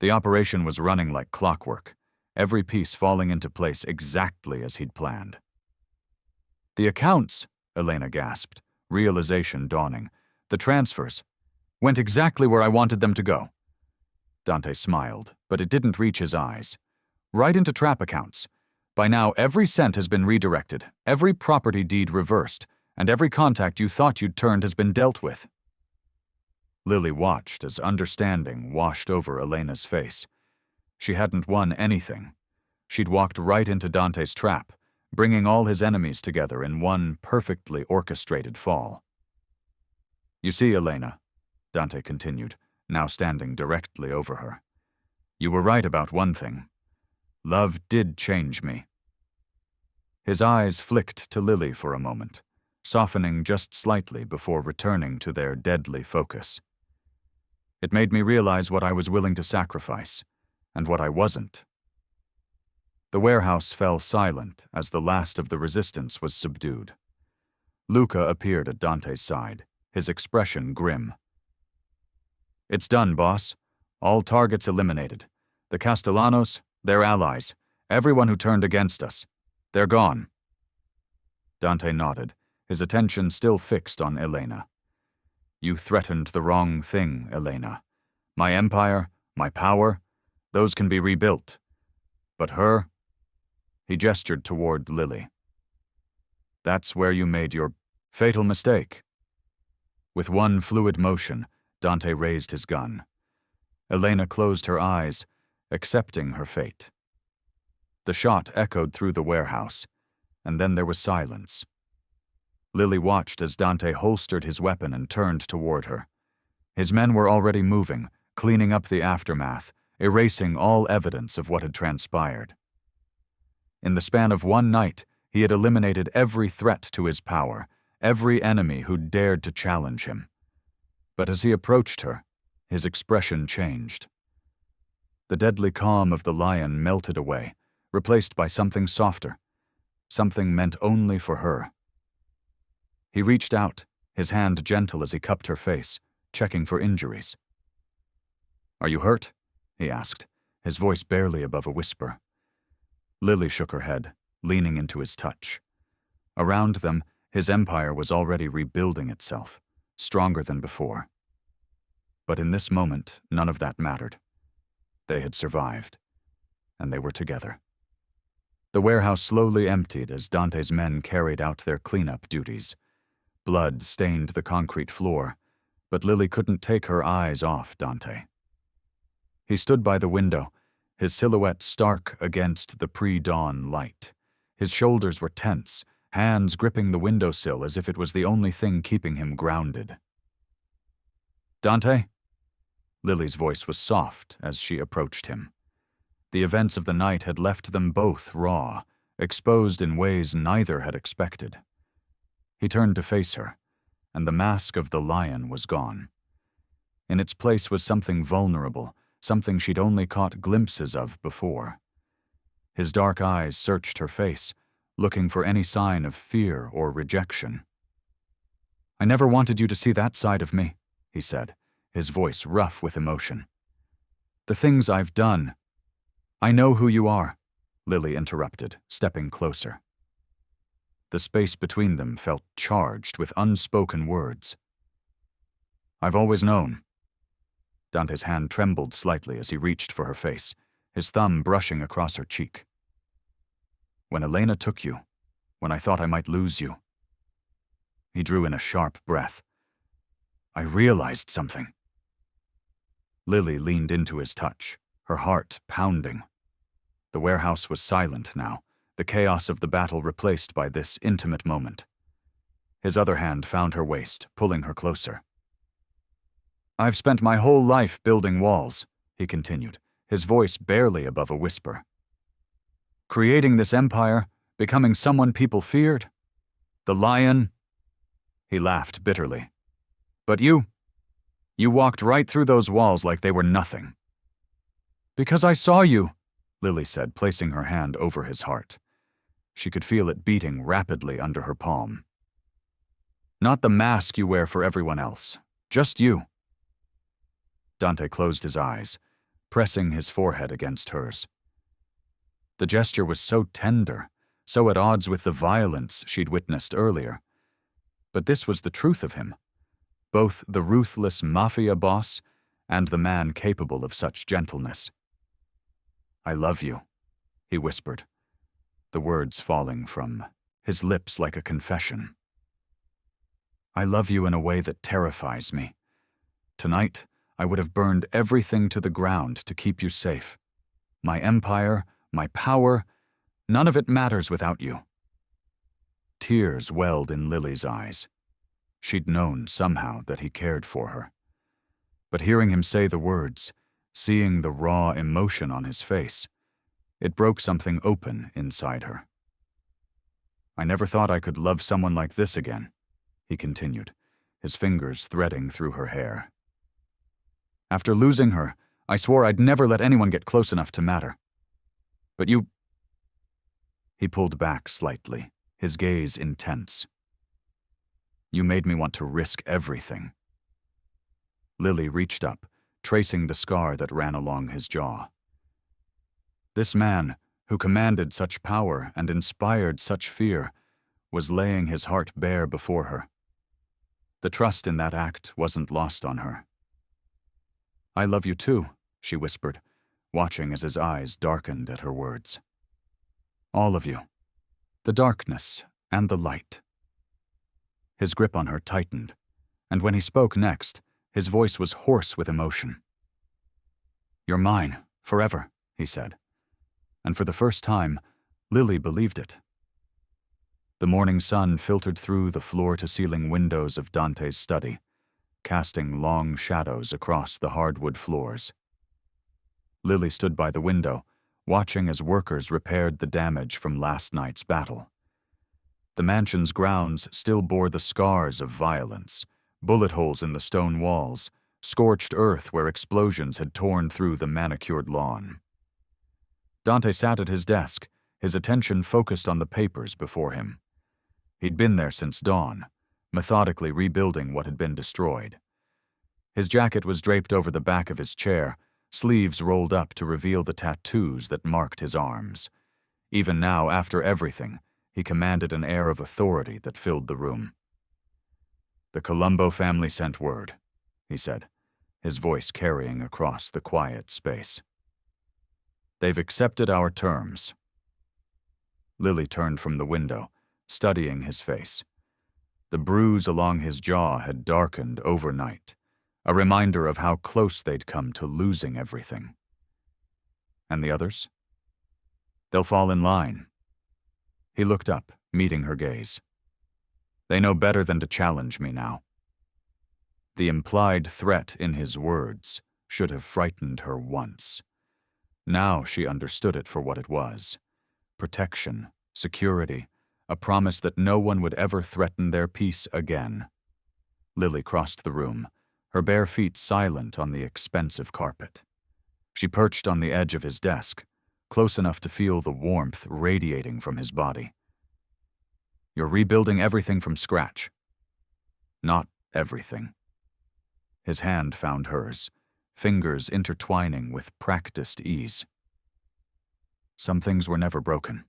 The operation was running like clockwork, every piece falling into place exactly as he'd planned. "The accounts," Elena gasped, realization dawning. "The transfers went exactly where I wanted them to go." Dante smiled, but it didn't reach his eyes. "Right into trap accounts. By now, every cent has been redirected, every property deed reversed, and every contact you thought you'd turned has been dealt with." Lily watched as understanding washed over Elena's face. She hadn't won anything. She'd walked right into Dante's trap, bringing all his enemies together in one perfectly orchestrated fall. "You see, Elena," Dante continued, now standing directly over her, "you were right about one thing. Love did change me." His eyes flicked to Lily for a moment, softening just slightly before returning to their deadly focus. "It made me realize what I was willing to sacrifice, and what I wasn't." The warehouse fell silent as the last of the resistance was subdued. Luca appeared at Dante's side, his expression grim. "It's done, boss. All targets eliminated. The Castellanos, their allies, everyone who turned against us. They're gone." Dante nodded, his attention still fixed on Elena. "You threatened the wrong thing, Elena. My empire, my power, those can be rebuilt. But her?" He gestured toward Lily. "That's where you made your fatal mistake." With one fluid motion, Dante raised his gun. Elena closed her eyes, accepting her fate. The shot echoed through the warehouse, and then there was silence. Lily watched as Dante holstered his weapon and turned toward her. His men were already moving, cleaning up the aftermath, erasing all evidence of what had transpired. In the span of one night, he had eliminated every threat to his power, every enemy who dared to challenge him. But as he approached her, his expression changed. The deadly calm of the lion melted away, replaced by something softer, something meant only for her. He reached out, his hand gentle as he cupped her face, checking for injuries. "Are you hurt?" he asked, his voice barely above a whisper. Lily shook her head, leaning into his touch. Around them, his empire was already rebuilding itself, stronger than before. But in this moment, none of that mattered. They had survived, and they were together. The warehouse slowly emptied as Dante's men carried out their cleanup duties. Blood stained the concrete floor, but Lily couldn't take her eyes off Dante. He stood by the window, his silhouette stark against the pre-dawn light. His shoulders were tense, hands gripping the windowsill as if it was the only thing keeping him grounded. "Dante?" Lily's voice was soft as she approached him. The events of the night had left them both raw, exposed in ways neither had expected. He turned to face her, and the mask of the lion was gone. In its place was something vulnerable, something she'd only caught glimpses of before. His dark eyes searched her face, looking for any sign of fear or rejection. "I never wanted you to see that side of me," he said, his voice rough with emotion. "The things I've done—" "I know who you are," Lily interrupted, stepping closer. The space between them felt charged with unspoken words. "I've always known." Dante's hand trembled slightly as he reached for her face, his thumb brushing across her cheek. "When Elena took you, when I thought I might lose you." He drew in a sharp breath. "I realized something." Lily leaned into his touch, her heart pounding. The warehouse was silent now, the chaos of the battle replaced by this intimate moment. His other hand found her waist, pulling her closer. "I've spent my whole life building walls," he continued, his voice barely above a whisper. "Creating this empire, becoming someone people feared. The lion—" He laughed bitterly. "But you walked right through those walls like they were nothing." "Because I saw you," Lily said, placing her hand over his heart. She could feel it beating rapidly under her palm. "Not the mask you wear for everyone else, just you." Dante closed his eyes, pressing his forehead against hers. The gesture was so tender, so at odds with the violence she'd witnessed earlier. But this was the truth of him, both the ruthless Mafia boss and the man capable of such gentleness. "I love you," he whispered, the words falling from his lips like a confession. "I love you in a way that terrifies me. Tonight, I would have burned everything to the ground to keep you safe. My empire, my power, none of it matters without you." Tears welled in Lily's eyes. She'd known somehow that he cared for her. But hearing him say the words, seeing the raw emotion on his face, it broke something open inside her. "I never thought I could love someone like this again," he continued, his fingers threading through her hair. "After losing her, I swore I'd never let anyone get close enough to matter. But you—" He pulled back slightly, his gaze intense. "You made me want to risk everything." Lily reached up, tracing the scar that ran along his jaw. This man, who commanded such power and inspired such fear, was laying his heart bare before her. The trust in that act wasn't lost on her. "I love you too," she whispered, watching as his eyes darkened at her words. "All of you. The darkness and the light." His grip on her tightened, and when he spoke next, his voice was hoarse with emotion. "You're mine, forever," he said. And for the first time, Lily believed it. The morning sun filtered through the floor-to-ceiling windows of Dante's study, casting long shadows across the hardwood floors. Lily stood by the window, watching as workers repaired the damage from last night's battle. The mansion's grounds still bore the scars of violence, bullet holes in the stone walls, scorched earth where explosions had torn through the manicured lawn. Dante sat at his desk, his attention focused on the papers before him. He'd been there since dawn, methodically rebuilding what had been destroyed. His jacket was draped over the back of his chair, sleeves rolled up to reveal the tattoos that marked his arms. Even now, after everything, he commanded an air of authority that filled the room. "The Colombo family sent word," he said, his voice carrying across the quiet space. "They've accepted our terms." Lily turned from the window, studying his face. The bruise along his jaw had darkened overnight, a reminder of how close they'd come to losing everything. "And the others?" "They'll fall in line." He looked up, meeting her gaze. "They know better than to challenge me now." The implied threat in his words should have frightened her once. Now she understood it for what it was: protection, security, a promise that no one would ever threaten their peace again. Lily crossed the room, her bare feet silent on the expensive carpet. She perched on the edge of his desk, close enough to feel the warmth radiating from his body. "You're rebuilding everything from scratch." "Not everything." His hand found hers, fingers intertwining with practiced ease. "Some things were never broken."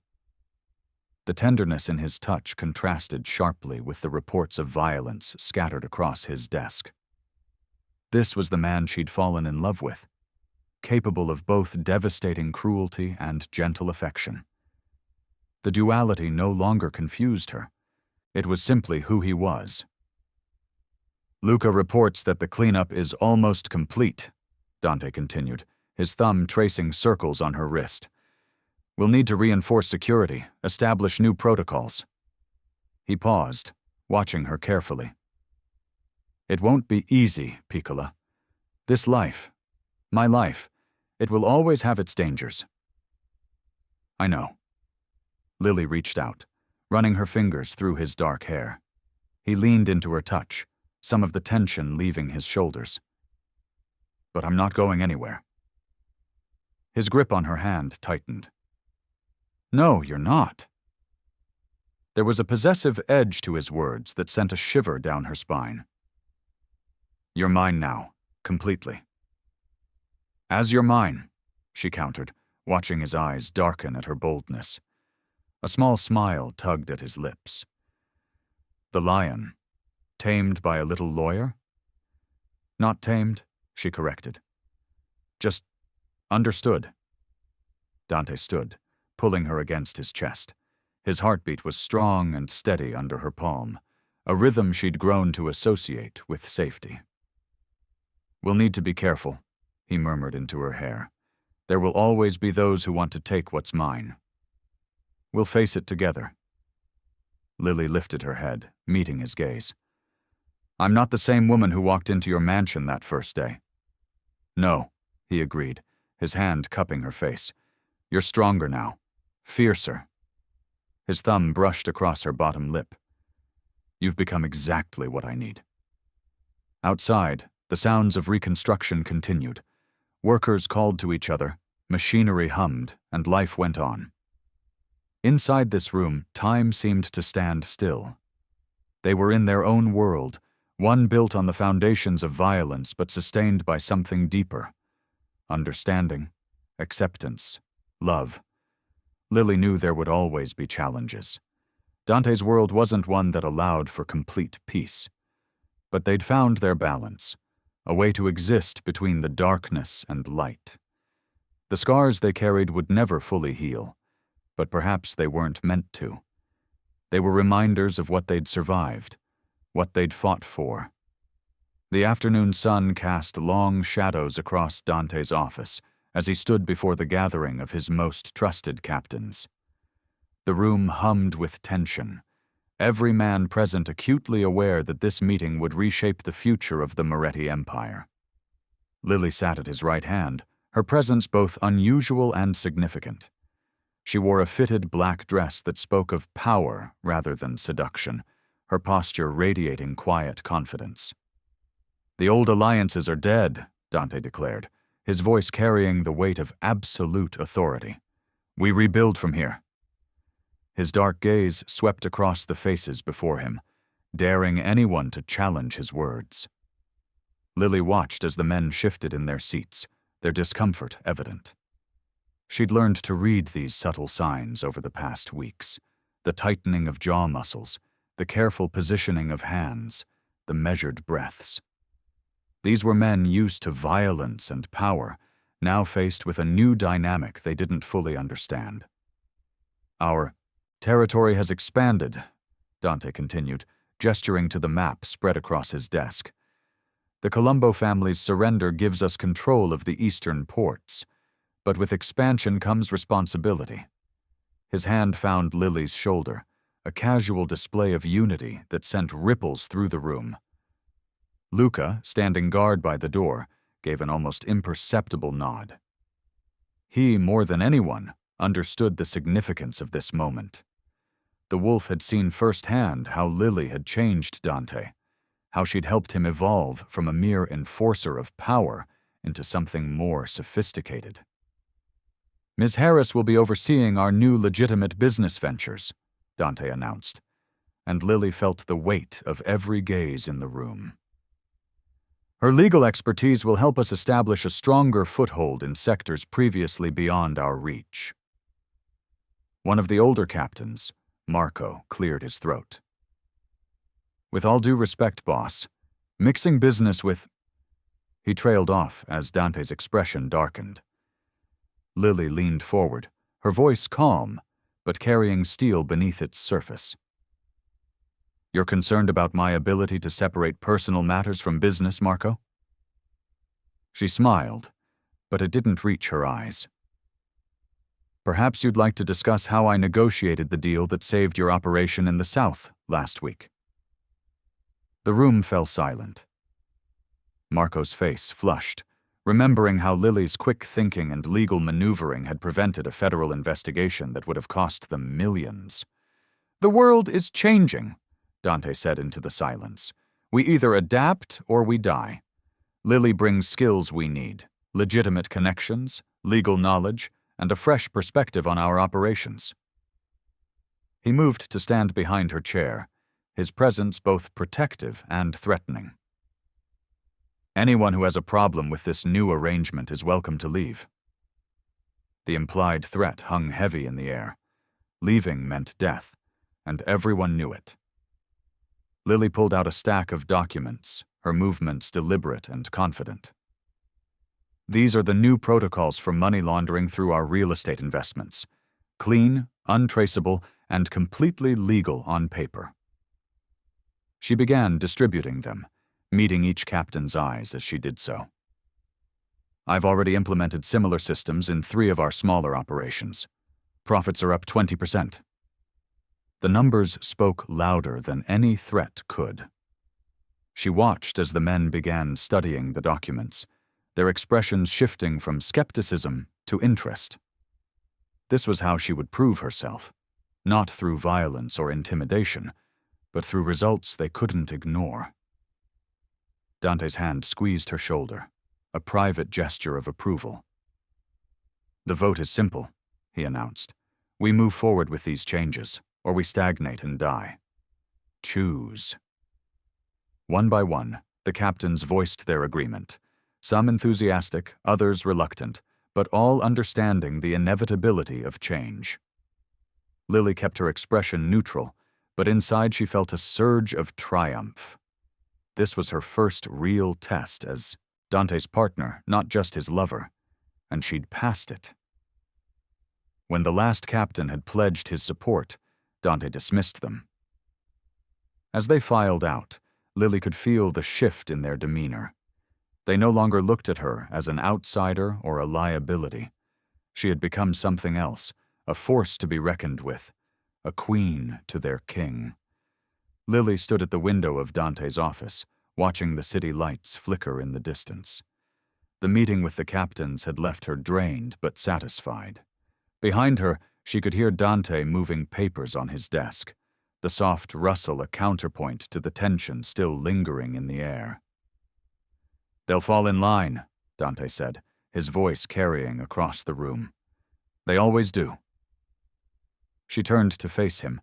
The tenderness in his touch contrasted sharply with the reports of violence scattered across his desk. This was the man she'd fallen in love with, capable of both devastating cruelty and gentle affection. The duality no longer confused her. It was simply who he was. "Luca reports that the cleanup is almost complete," Dante continued, his thumb tracing circles on her wrist. "We'll need to reinforce security, establish new protocols." He paused, watching her carefully. "It won't be easy, Piccola. This life, my life, it will always have its dangers." "I know." Lily reached out, running her fingers through his dark hair. He leaned into her touch, some of the tension leaving his shoulders. "But I'm not going anywhere." His grip on her hand tightened. "No, you're not." There was a possessive edge to his words that sent a shiver down her spine. "You're mine now, completely." "As you're mine," she countered, watching his eyes darken at her boldness. A small smile tugged at his lips. "The lion, tamed by a little lawyer?" "Not tamed," she corrected. "Just understood." Dante stood, pulling her against his chest. His heartbeat was strong and steady under her palm, a rhythm she'd grown to associate with safety. "We'll need to be careful," he murmured into her hair. "There will always be those who want to take what's mine. We'll face it together." Lily lifted her head, meeting his gaze. "I'm not the same woman who walked into your mansion that first day." "No," he agreed, his hand cupping her face. "You're stronger now. Fiercer." His thumb brushed across her bottom lip. "You've become exactly what I need." Outside, the sounds of reconstruction continued. Workers called to each other, machinery hummed, and life went on. Inside this room, time seemed to stand still. They were in their own world, one built on the foundations of violence but sustained by something deeper: understanding, acceptance, love. Lily knew there would always be challenges. Dante's world wasn't one that allowed for complete peace. But they'd found their balance, a way to exist between the darkness and light. The scars they carried would never fully heal, but perhaps they weren't meant to. They were reminders of what they'd survived, what they'd fought for. The afternoon sun cast long shadows across Dante's office as he stood before the gathering of his most trusted captains. The room hummed with tension, every man present acutely aware that this meeting would reshape the future of the Moretti Empire. Lily sat at his right hand, her presence both unusual and significant. She wore a fitted black dress that spoke of power rather than seduction, her posture radiating quiet confidence. "The old alliances are dead," Dante declared, his voice carrying the weight of absolute authority. "We rebuild from here." His dark gaze swept across the faces before him, daring anyone to challenge his words. Lily watched as the men shifted in their seats, their discomfort evident. She'd learned to read these subtle signs over the past weeks, the tightening of jaw muscles, the careful positioning of hands, the measured breaths. These were men used to violence and power, now faced with a new dynamic they didn't fully understand. Our territory has expanded, Dante continued, gesturing to the map spread across his desk. The Colombo family's surrender gives us control of the eastern ports, but with expansion comes responsibility. His hand found Lily's shoulder, a casual display of unity that sent ripples through the room. Luca, standing guard by the door, gave an almost imperceptible nod. He, more than anyone, understood the significance of this moment. The wolf had seen firsthand how Lily had changed Dante, how she'd helped him evolve from a mere enforcer of power into something more sophisticated. Ms. Harris will be overseeing our new legitimate business ventures, Dante announced, and Lily felt the weight of every gaze in the room. Her legal expertise will help us establish a stronger foothold in sectors previously beyond our reach. One of the older captains, Marco, cleared his throat. With all due respect, boss, mixing business with... He trailed off as Dante's expression darkened. Lily leaned forward, her voice calm, but carrying steel beneath its surface. You're concerned about my ability to separate personal matters from business, Marco? She smiled, but it didn't reach her eyes. Perhaps you'd like to discuss how I negotiated the deal that saved your operation in the South last week. The room fell silent. Marco's face flushed, remembering how Lily's quick thinking and legal maneuvering had prevented a federal investigation that would have cost them millions. The world is changing, Dante said into the silence. We either adapt or we die. Lily brings skills we need, legitimate connections, legal knowledge, and a fresh perspective on our operations. He moved to stand behind her chair, his presence both protective and threatening. Anyone who has a problem with this new arrangement is welcome to leave. The implied threat hung heavy in the air. Leaving meant death, and everyone knew it. Lily pulled out a stack of documents, her movements deliberate and confident. These are the new protocols for money laundering through our real estate investments. Clean, untraceable, and completely legal on paper. She began distributing them, meeting each captain's eyes as she did so. I've already implemented similar systems in 3 of our smaller operations. Profits are up 20%. The numbers spoke louder than any threat could. She watched as the men began studying the documents, their expressions shifting from skepticism to interest. This was how she would prove herself, not through violence or intimidation, but through results they couldn't ignore. Dante's hand squeezed her shoulder, a private gesture of approval. The vote is simple, he announced. We move forward with these changes, or we stagnate and die. Choose. One by one, the captains voiced their agreement, some enthusiastic, others reluctant, but all understanding the inevitability of change. Lily kept her expression neutral, but inside she felt a surge of triumph. This was her first real test as Dante's partner, not just his lover, and she'd passed it. When the last captain had pledged his support, Dante dismissed them. As they filed out, Lily could feel the shift in their demeanor. They no longer looked at her as an outsider or a liability. She had become something else, a force to be reckoned with, a queen to their king. Lily stood at the window of Dante's office, watching the city lights flicker in the distance. The meeting with the captains had left her drained but satisfied. Behind her, she could hear Dante moving papers on his desk, the soft rustle a counterpoint to the tension still lingering in the air. They'll fall in line, Dante said, his voice carrying across the room. They always do. She turned to face him,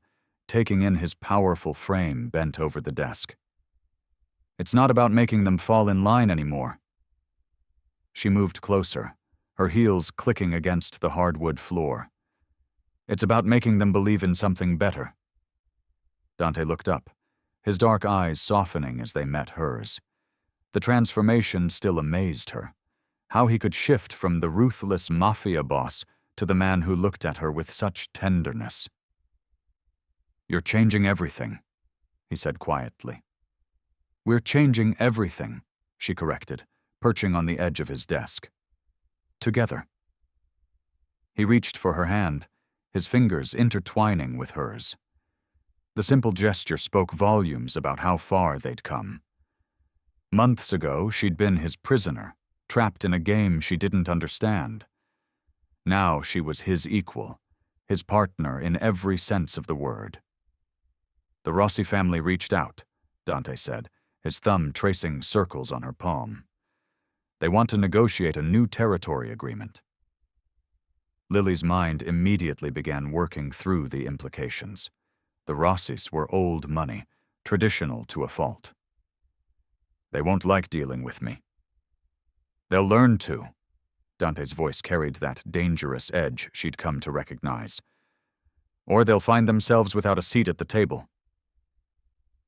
taking in his powerful frame bent over the desk. It's not about making them fall in line anymore. She moved closer, her heels clicking against the hardwood floor. It's about making them believe in something better. Dante looked up, his dark eyes softening as they met hers. The transformation still amazed her. How he could shift from the ruthless Mafia boss to the man who looked at her with such tenderness. "You're changing everything," he said quietly. "We're changing everything," she corrected, perching on the edge of his desk. "Together." He reached for her hand, his fingers intertwining with hers. The simple gesture spoke volumes about how far they'd come. Months ago, she'd been his prisoner, trapped in a game she didn't understand. Now she was his equal, his partner in every sense of the word. "The Rossi family reached out," Dante said, his thumb tracing circles on her palm. "They want to negotiate a new territory agreement." Lily's mind immediately began working through the implications. The Rossis were old money, traditional to a fault. "They won't like dealing with me." "They'll learn to." Dante's voice carried that dangerous edge she'd come to recognize. "Or they'll find themselves without a seat at the table."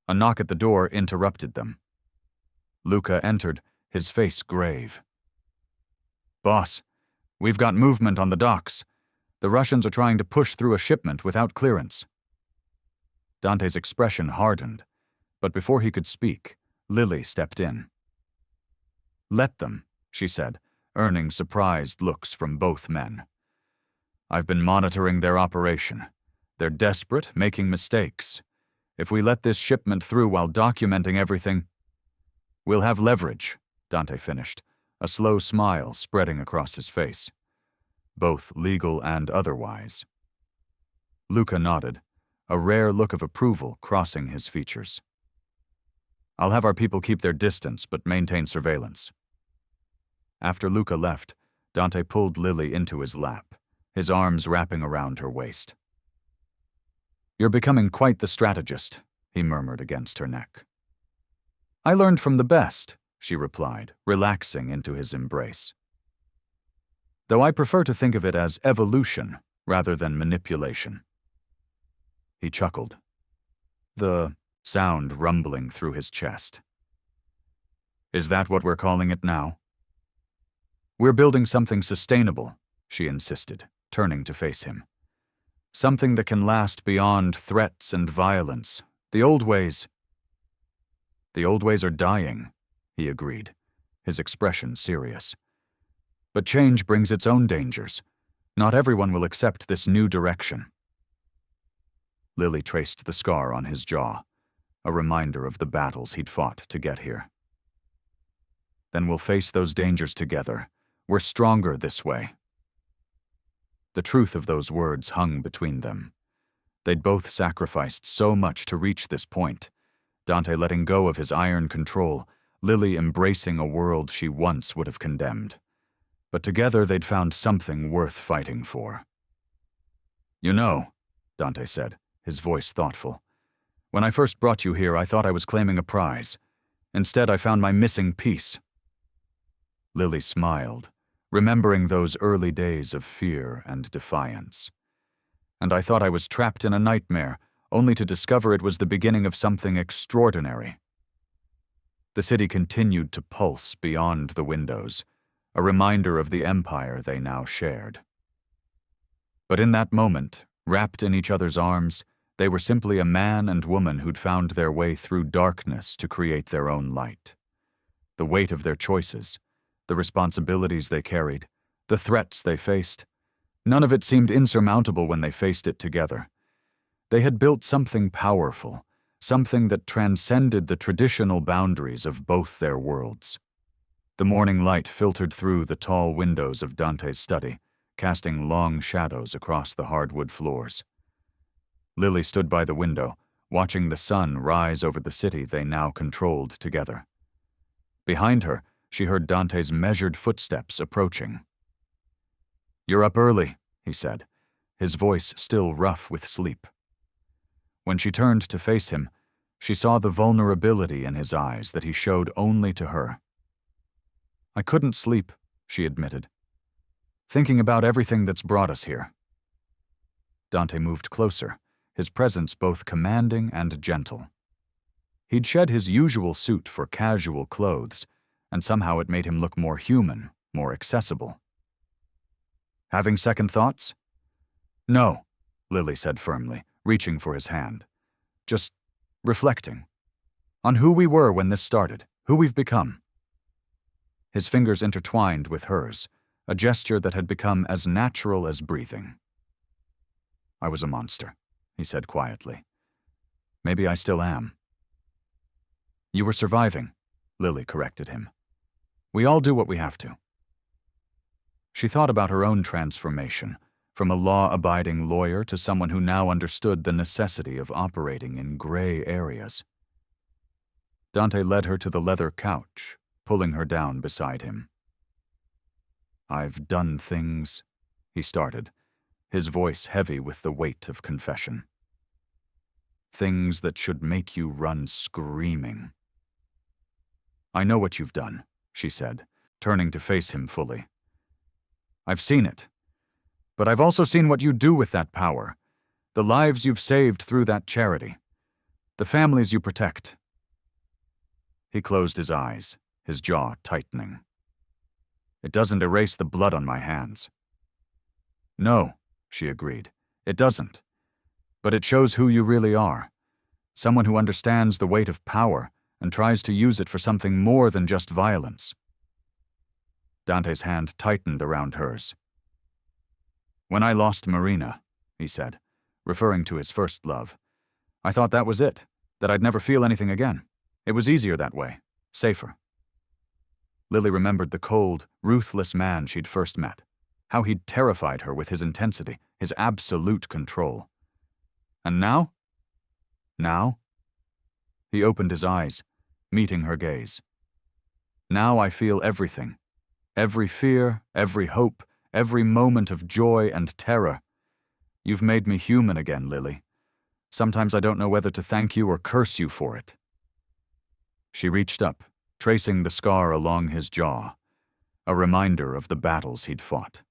A knock at the door interrupted them. Luca entered, his face grave. "Boss, we've got movement on the docks. The Russians are trying to push through a shipment without clearance." Dante's expression hardened, but before he could speak, Lily stepped in. "Let them," she said, earning surprised looks from both men. "I've been monitoring their operation. They're desperate, making mistakes. If we let this shipment through while documenting everything, we'll have leverage," Dante finished, a slow smile spreading across his face. "Both legal and otherwise." Luca nodded, a rare look of approval crossing his features. "I'll have our people keep their distance but maintain surveillance." After Luca left, Dante pulled Lily into his lap, his arms wrapping around her waist. "You're becoming quite the strategist," he murmured against her neck. "I learned from the best," she replied, relaxing into his embrace. "Though I prefer to think of it as evolution rather than manipulation." He chuckled, the sound rumbling through his chest. "Is that what we're calling it now?" "We're building something sustainable," she insisted, turning to face him. "Something that can last beyond threats and violence. The old ways..." "The old ways are dying," he agreed, his expression serious. "But change brings its own dangers. Not everyone will accept this new direction." Lily traced the scar on his jaw, a reminder of the battles he'd fought to get here. "Then we'll face those dangers together. We're stronger this way." The truth of those words hung between them. They'd both sacrificed so much to reach this point, Dante letting go of his iron control, Lily embracing a world she once would have condemned. But together they'd found something worth fighting for. "You know," Dante said, his voice thoughtful, "when I first brought you here, I thought I was claiming a prize. Instead, I found my missing piece." Lily smiled, remembering those early days of fear and defiance. "And I thought I was trapped in a nightmare, only to discover it was the beginning of something extraordinary." The city continued to pulse beyond the windows, a reminder of the empire they now shared. But in that moment, wrapped in each other's arms, they were simply a man and woman who'd found their way through darkness to create their own light. The weight of their choices, the responsibilities they carried, the threats they faced, none of it seemed insurmountable when they faced it together. They had built something powerful, something that transcended the traditional boundaries of both their worlds. The morning light filtered through the tall windows of Dante's study, casting long shadows across the hardwood floors. Lily stood by the window, watching the sun rise over the city they now controlled together. Behind her, she heard Dante's measured footsteps approaching. "You're up early," he said, his voice still rough with sleep. When she turned to face him, she saw the vulnerability in his eyes that he showed only to her. "I couldn't sleep," she admitted, "thinking about everything that's brought us here." Dante moved closer, his presence both commanding and gentle. He'd shed his usual suit for casual clothes, and somehow it made him look more human, more accessible. "Having second thoughts?" "No," Lily said firmly, reaching for his hand. "Just reflecting. On who we were when this started, who we've become." His fingers intertwined with hers, a gesture that had become as natural as breathing. "I was a monster," he said quietly. "Maybe I still am." "You were surviving," Lily corrected him. "We all do what we have to." She thought about her own transformation, from a law-abiding lawyer to someone who now understood the necessity of operating in gray areas. Dante led her to the leather couch, pulling her down beside him. "I've done things," he started, his voice heavy with the weight of confession. "Things that should make you run screaming." "I know what you've done," she said, turning to face him fully. "I've seen it. But I've also seen what you do with that power, the lives you've saved through that charity, the families you protect." He closed his eyes, his jaw tightening. "It doesn't erase the blood on my hands." "No," she agreed, "it doesn't. But it shows who you really are, someone who understands the weight of power and tries to use it for something more than just violence." Dante's hand tightened around hers. "When I lost Marina," he said, referring to his first love, "I thought that was it, that I'd never feel anything again. It was easier that way, safer." Lily remembered the cold, ruthless man she'd first met, how he'd terrified her with his intensity, his absolute control. And now? Now? He opened his eyes, meeting her gaze. "Now I feel everything. Every fear, every hope, every moment of joy and terror. You've made me human again, Lily. Sometimes I don't know whether to thank you or curse you for it." She reached up, tracing the scar along his jaw, a reminder of the battles he'd fought.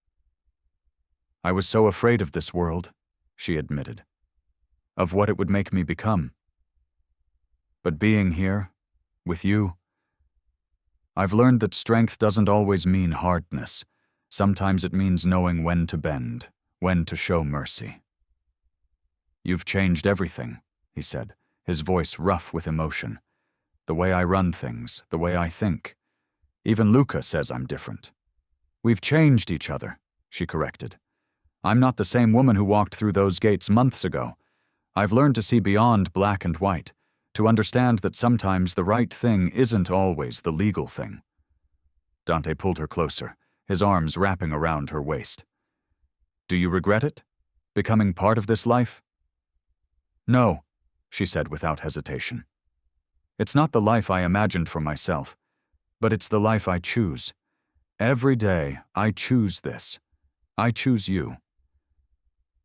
"I was so afraid of this world," she admitted, "of what it would make me become. But being here, with you, I've learned that strength doesn't always mean hardness. Sometimes it means knowing when to bend, when to show mercy." "You've changed everything," he said, his voice rough with emotion. "The way I run things, the way I think. Even Luca says I'm different." "We've changed each other," she corrected. "I'm not the same woman who walked through those gates months ago. I've learned to see beyond black and white, to understand that sometimes the right thing isn't always the legal thing." Dante pulled her closer, his arms wrapping around her waist. "Do you regret it? Becoming part of this life?" "No," she said without hesitation. "It's not the life I imagined for myself, but it's the life I choose. Every day, I choose this. I choose you."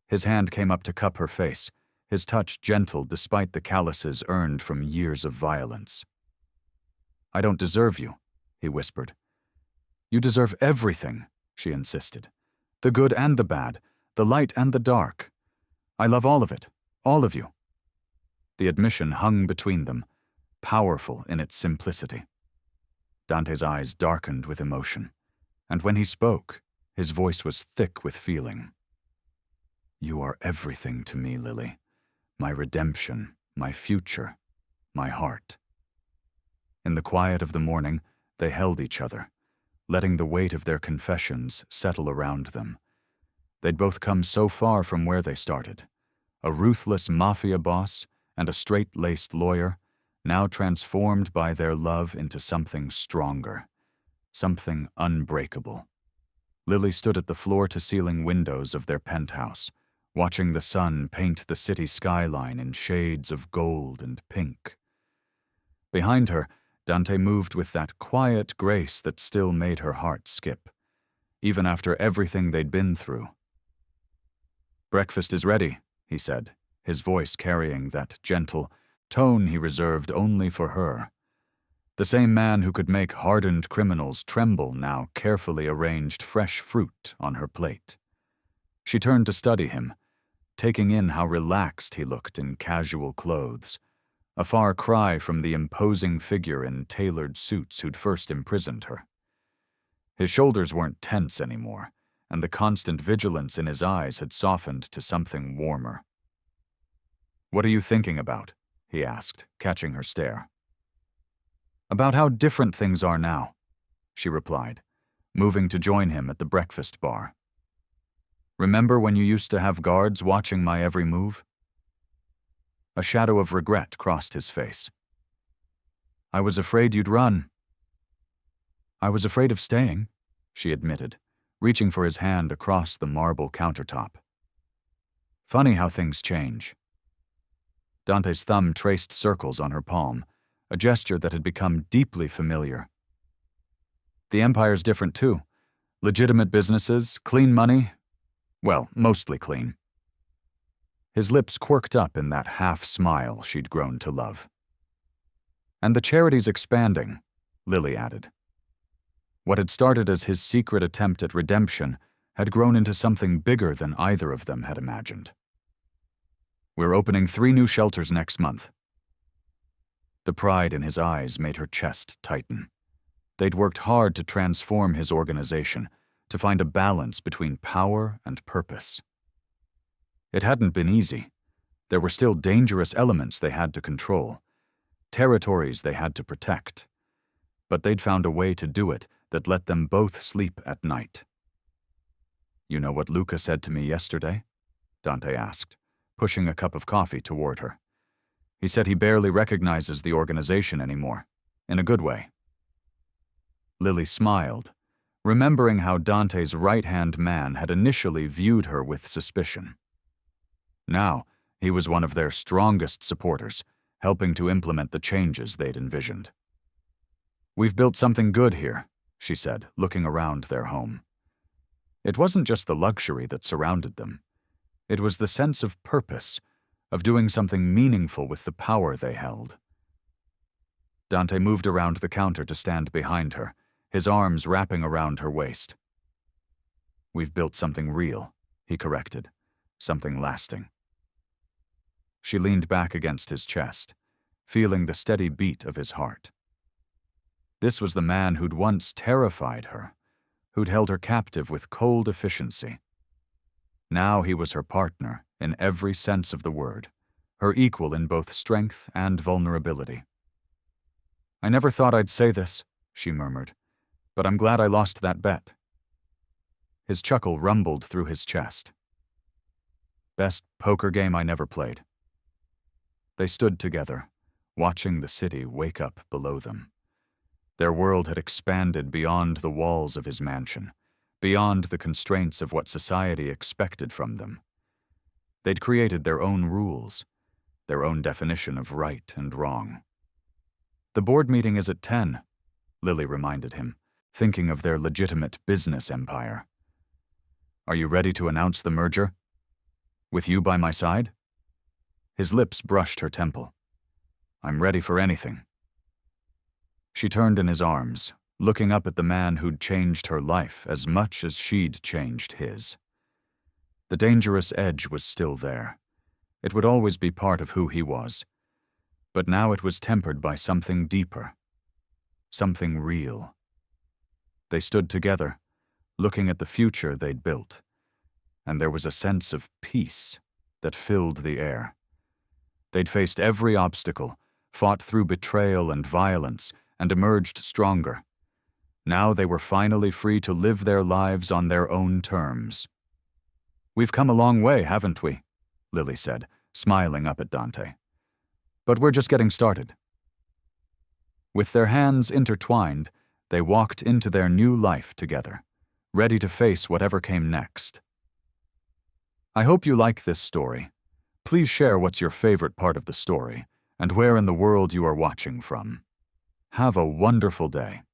His hand came up to cup her face, his touch gentle despite the calluses earned from years of violence. "I don't deserve you," he whispered. "You deserve everything," she insisted. "The good and the bad, the light and the dark. I love all of it, all of you." The admission hung between them, powerful in its simplicity. Dante's eyes darkened with emotion, and when he spoke, his voice was thick with feeling. "You are everything to me, Lily. My redemption, my future, my heart." In the quiet of the morning, they held each other, letting the weight of their confessions settle around them. They'd both come so far from where they started. A ruthless mafia boss and a straight-laced lawyer, now transformed by their love into something stronger, something unbreakable. Lily stood at the floor-to-ceiling windows of their penthouse, watching the sun paint the city skyline in shades of gold and pink. Behind her, Dante moved with that quiet grace that still made her heart skip, even after everything they'd been through. "Breakfast is ready," he said, his voice carrying that gentle tone he reserved only for her. The same man who could make hardened criminals tremble now carefully arranged fresh fruit on her plate. She turned to study him, taking in how relaxed he looked in casual clothes, a far cry from the imposing figure in tailored suits who'd first imprisoned her. His shoulders weren't tense anymore, and the constant vigilance in his eyes had softened to something warmer. "What are you thinking about?" he asked, catching her stare. "About how different things are now," she replied, moving to join him at the breakfast bar. "Remember when you used to have guards watching my every move?" A shadow of regret crossed his face. "I was afraid you'd run." "I was afraid of staying," she admitted, reaching for his hand across the marble countertop. "Funny how things change." Dante's thumb traced circles on her palm, a gesture that had become deeply familiar. "The Empire's different too. Legitimate businesses, clean money. Well, mostly clean." His lips quirked up in that half-smile she'd grown to love. "And the charity's expanding," Lily added. What had started as his secret attempt at redemption had grown into something bigger than either of them had imagined. "We're opening 3 new shelters next month." The pride in his eyes made her chest tighten. They'd worked hard to transform his organization, to find a balance between power and purpose. It hadn't been easy. There were still dangerous elements they had to control, territories they had to protect. But they'd found a way to do it that let them both sleep at night. "You know what Luca said to me yesterday?" Dante asked, pushing a cup of coffee toward her. "He said he barely recognizes the organization anymore, in a good way." Lily smiled, remembering how Dante's right-hand man had initially viewed her with suspicion. Now, he was one of their strongest supporters, helping to implement the changes they'd envisioned. "We've built something good here," she said, looking around their home. It wasn't just the luxury that surrounded them. It was the sense of purpose, of doing something meaningful with the power they held. Dante moved around the counter to stand behind her, his arms wrapping around her waist. "We've built something real," he corrected, "something lasting." She leaned back against his chest, feeling the steady beat of his heart. This was the man who'd once terrified her, who'd held her captive with cold efficiency. Now he was her partner in every sense of the word, her equal in both strength and vulnerability. "I never thought I'd say this," she murmured, "but I'm glad I lost that bet." His chuckle rumbled through his chest. "Best poker game I never played." They stood together, watching the city wake up below them. Their world had expanded beyond the walls of his mansion, beyond the constraints of what society expected from them. They'd created their own rules, their own definition of right and wrong. "The board meeting is at 10, Lily reminded him, thinking of their legitimate business empire. "Are you ready to announce the merger? With you by my side?" His lips brushed her temple. "I'm ready for anything." She turned in his arms, looking up at the man who'd changed her life as much as she'd changed his. The dangerous edge was still there. It would always be part of who he was. But now it was tempered by something deeper, something real. They stood together, looking at the future they'd built, and there was a sense of peace that filled the air. They'd faced every obstacle, fought through betrayal and violence, and emerged stronger. Now they were finally free to live their lives on their own terms. "We've come a long way, haven't we?" Lily said, smiling up at Dante. "But we're just getting started." With their hands intertwined, they walked into their new life together, ready to face whatever came next. I hope you like this story. Please share what's your favorite part of the story and where in the world you are watching from. Have a wonderful day.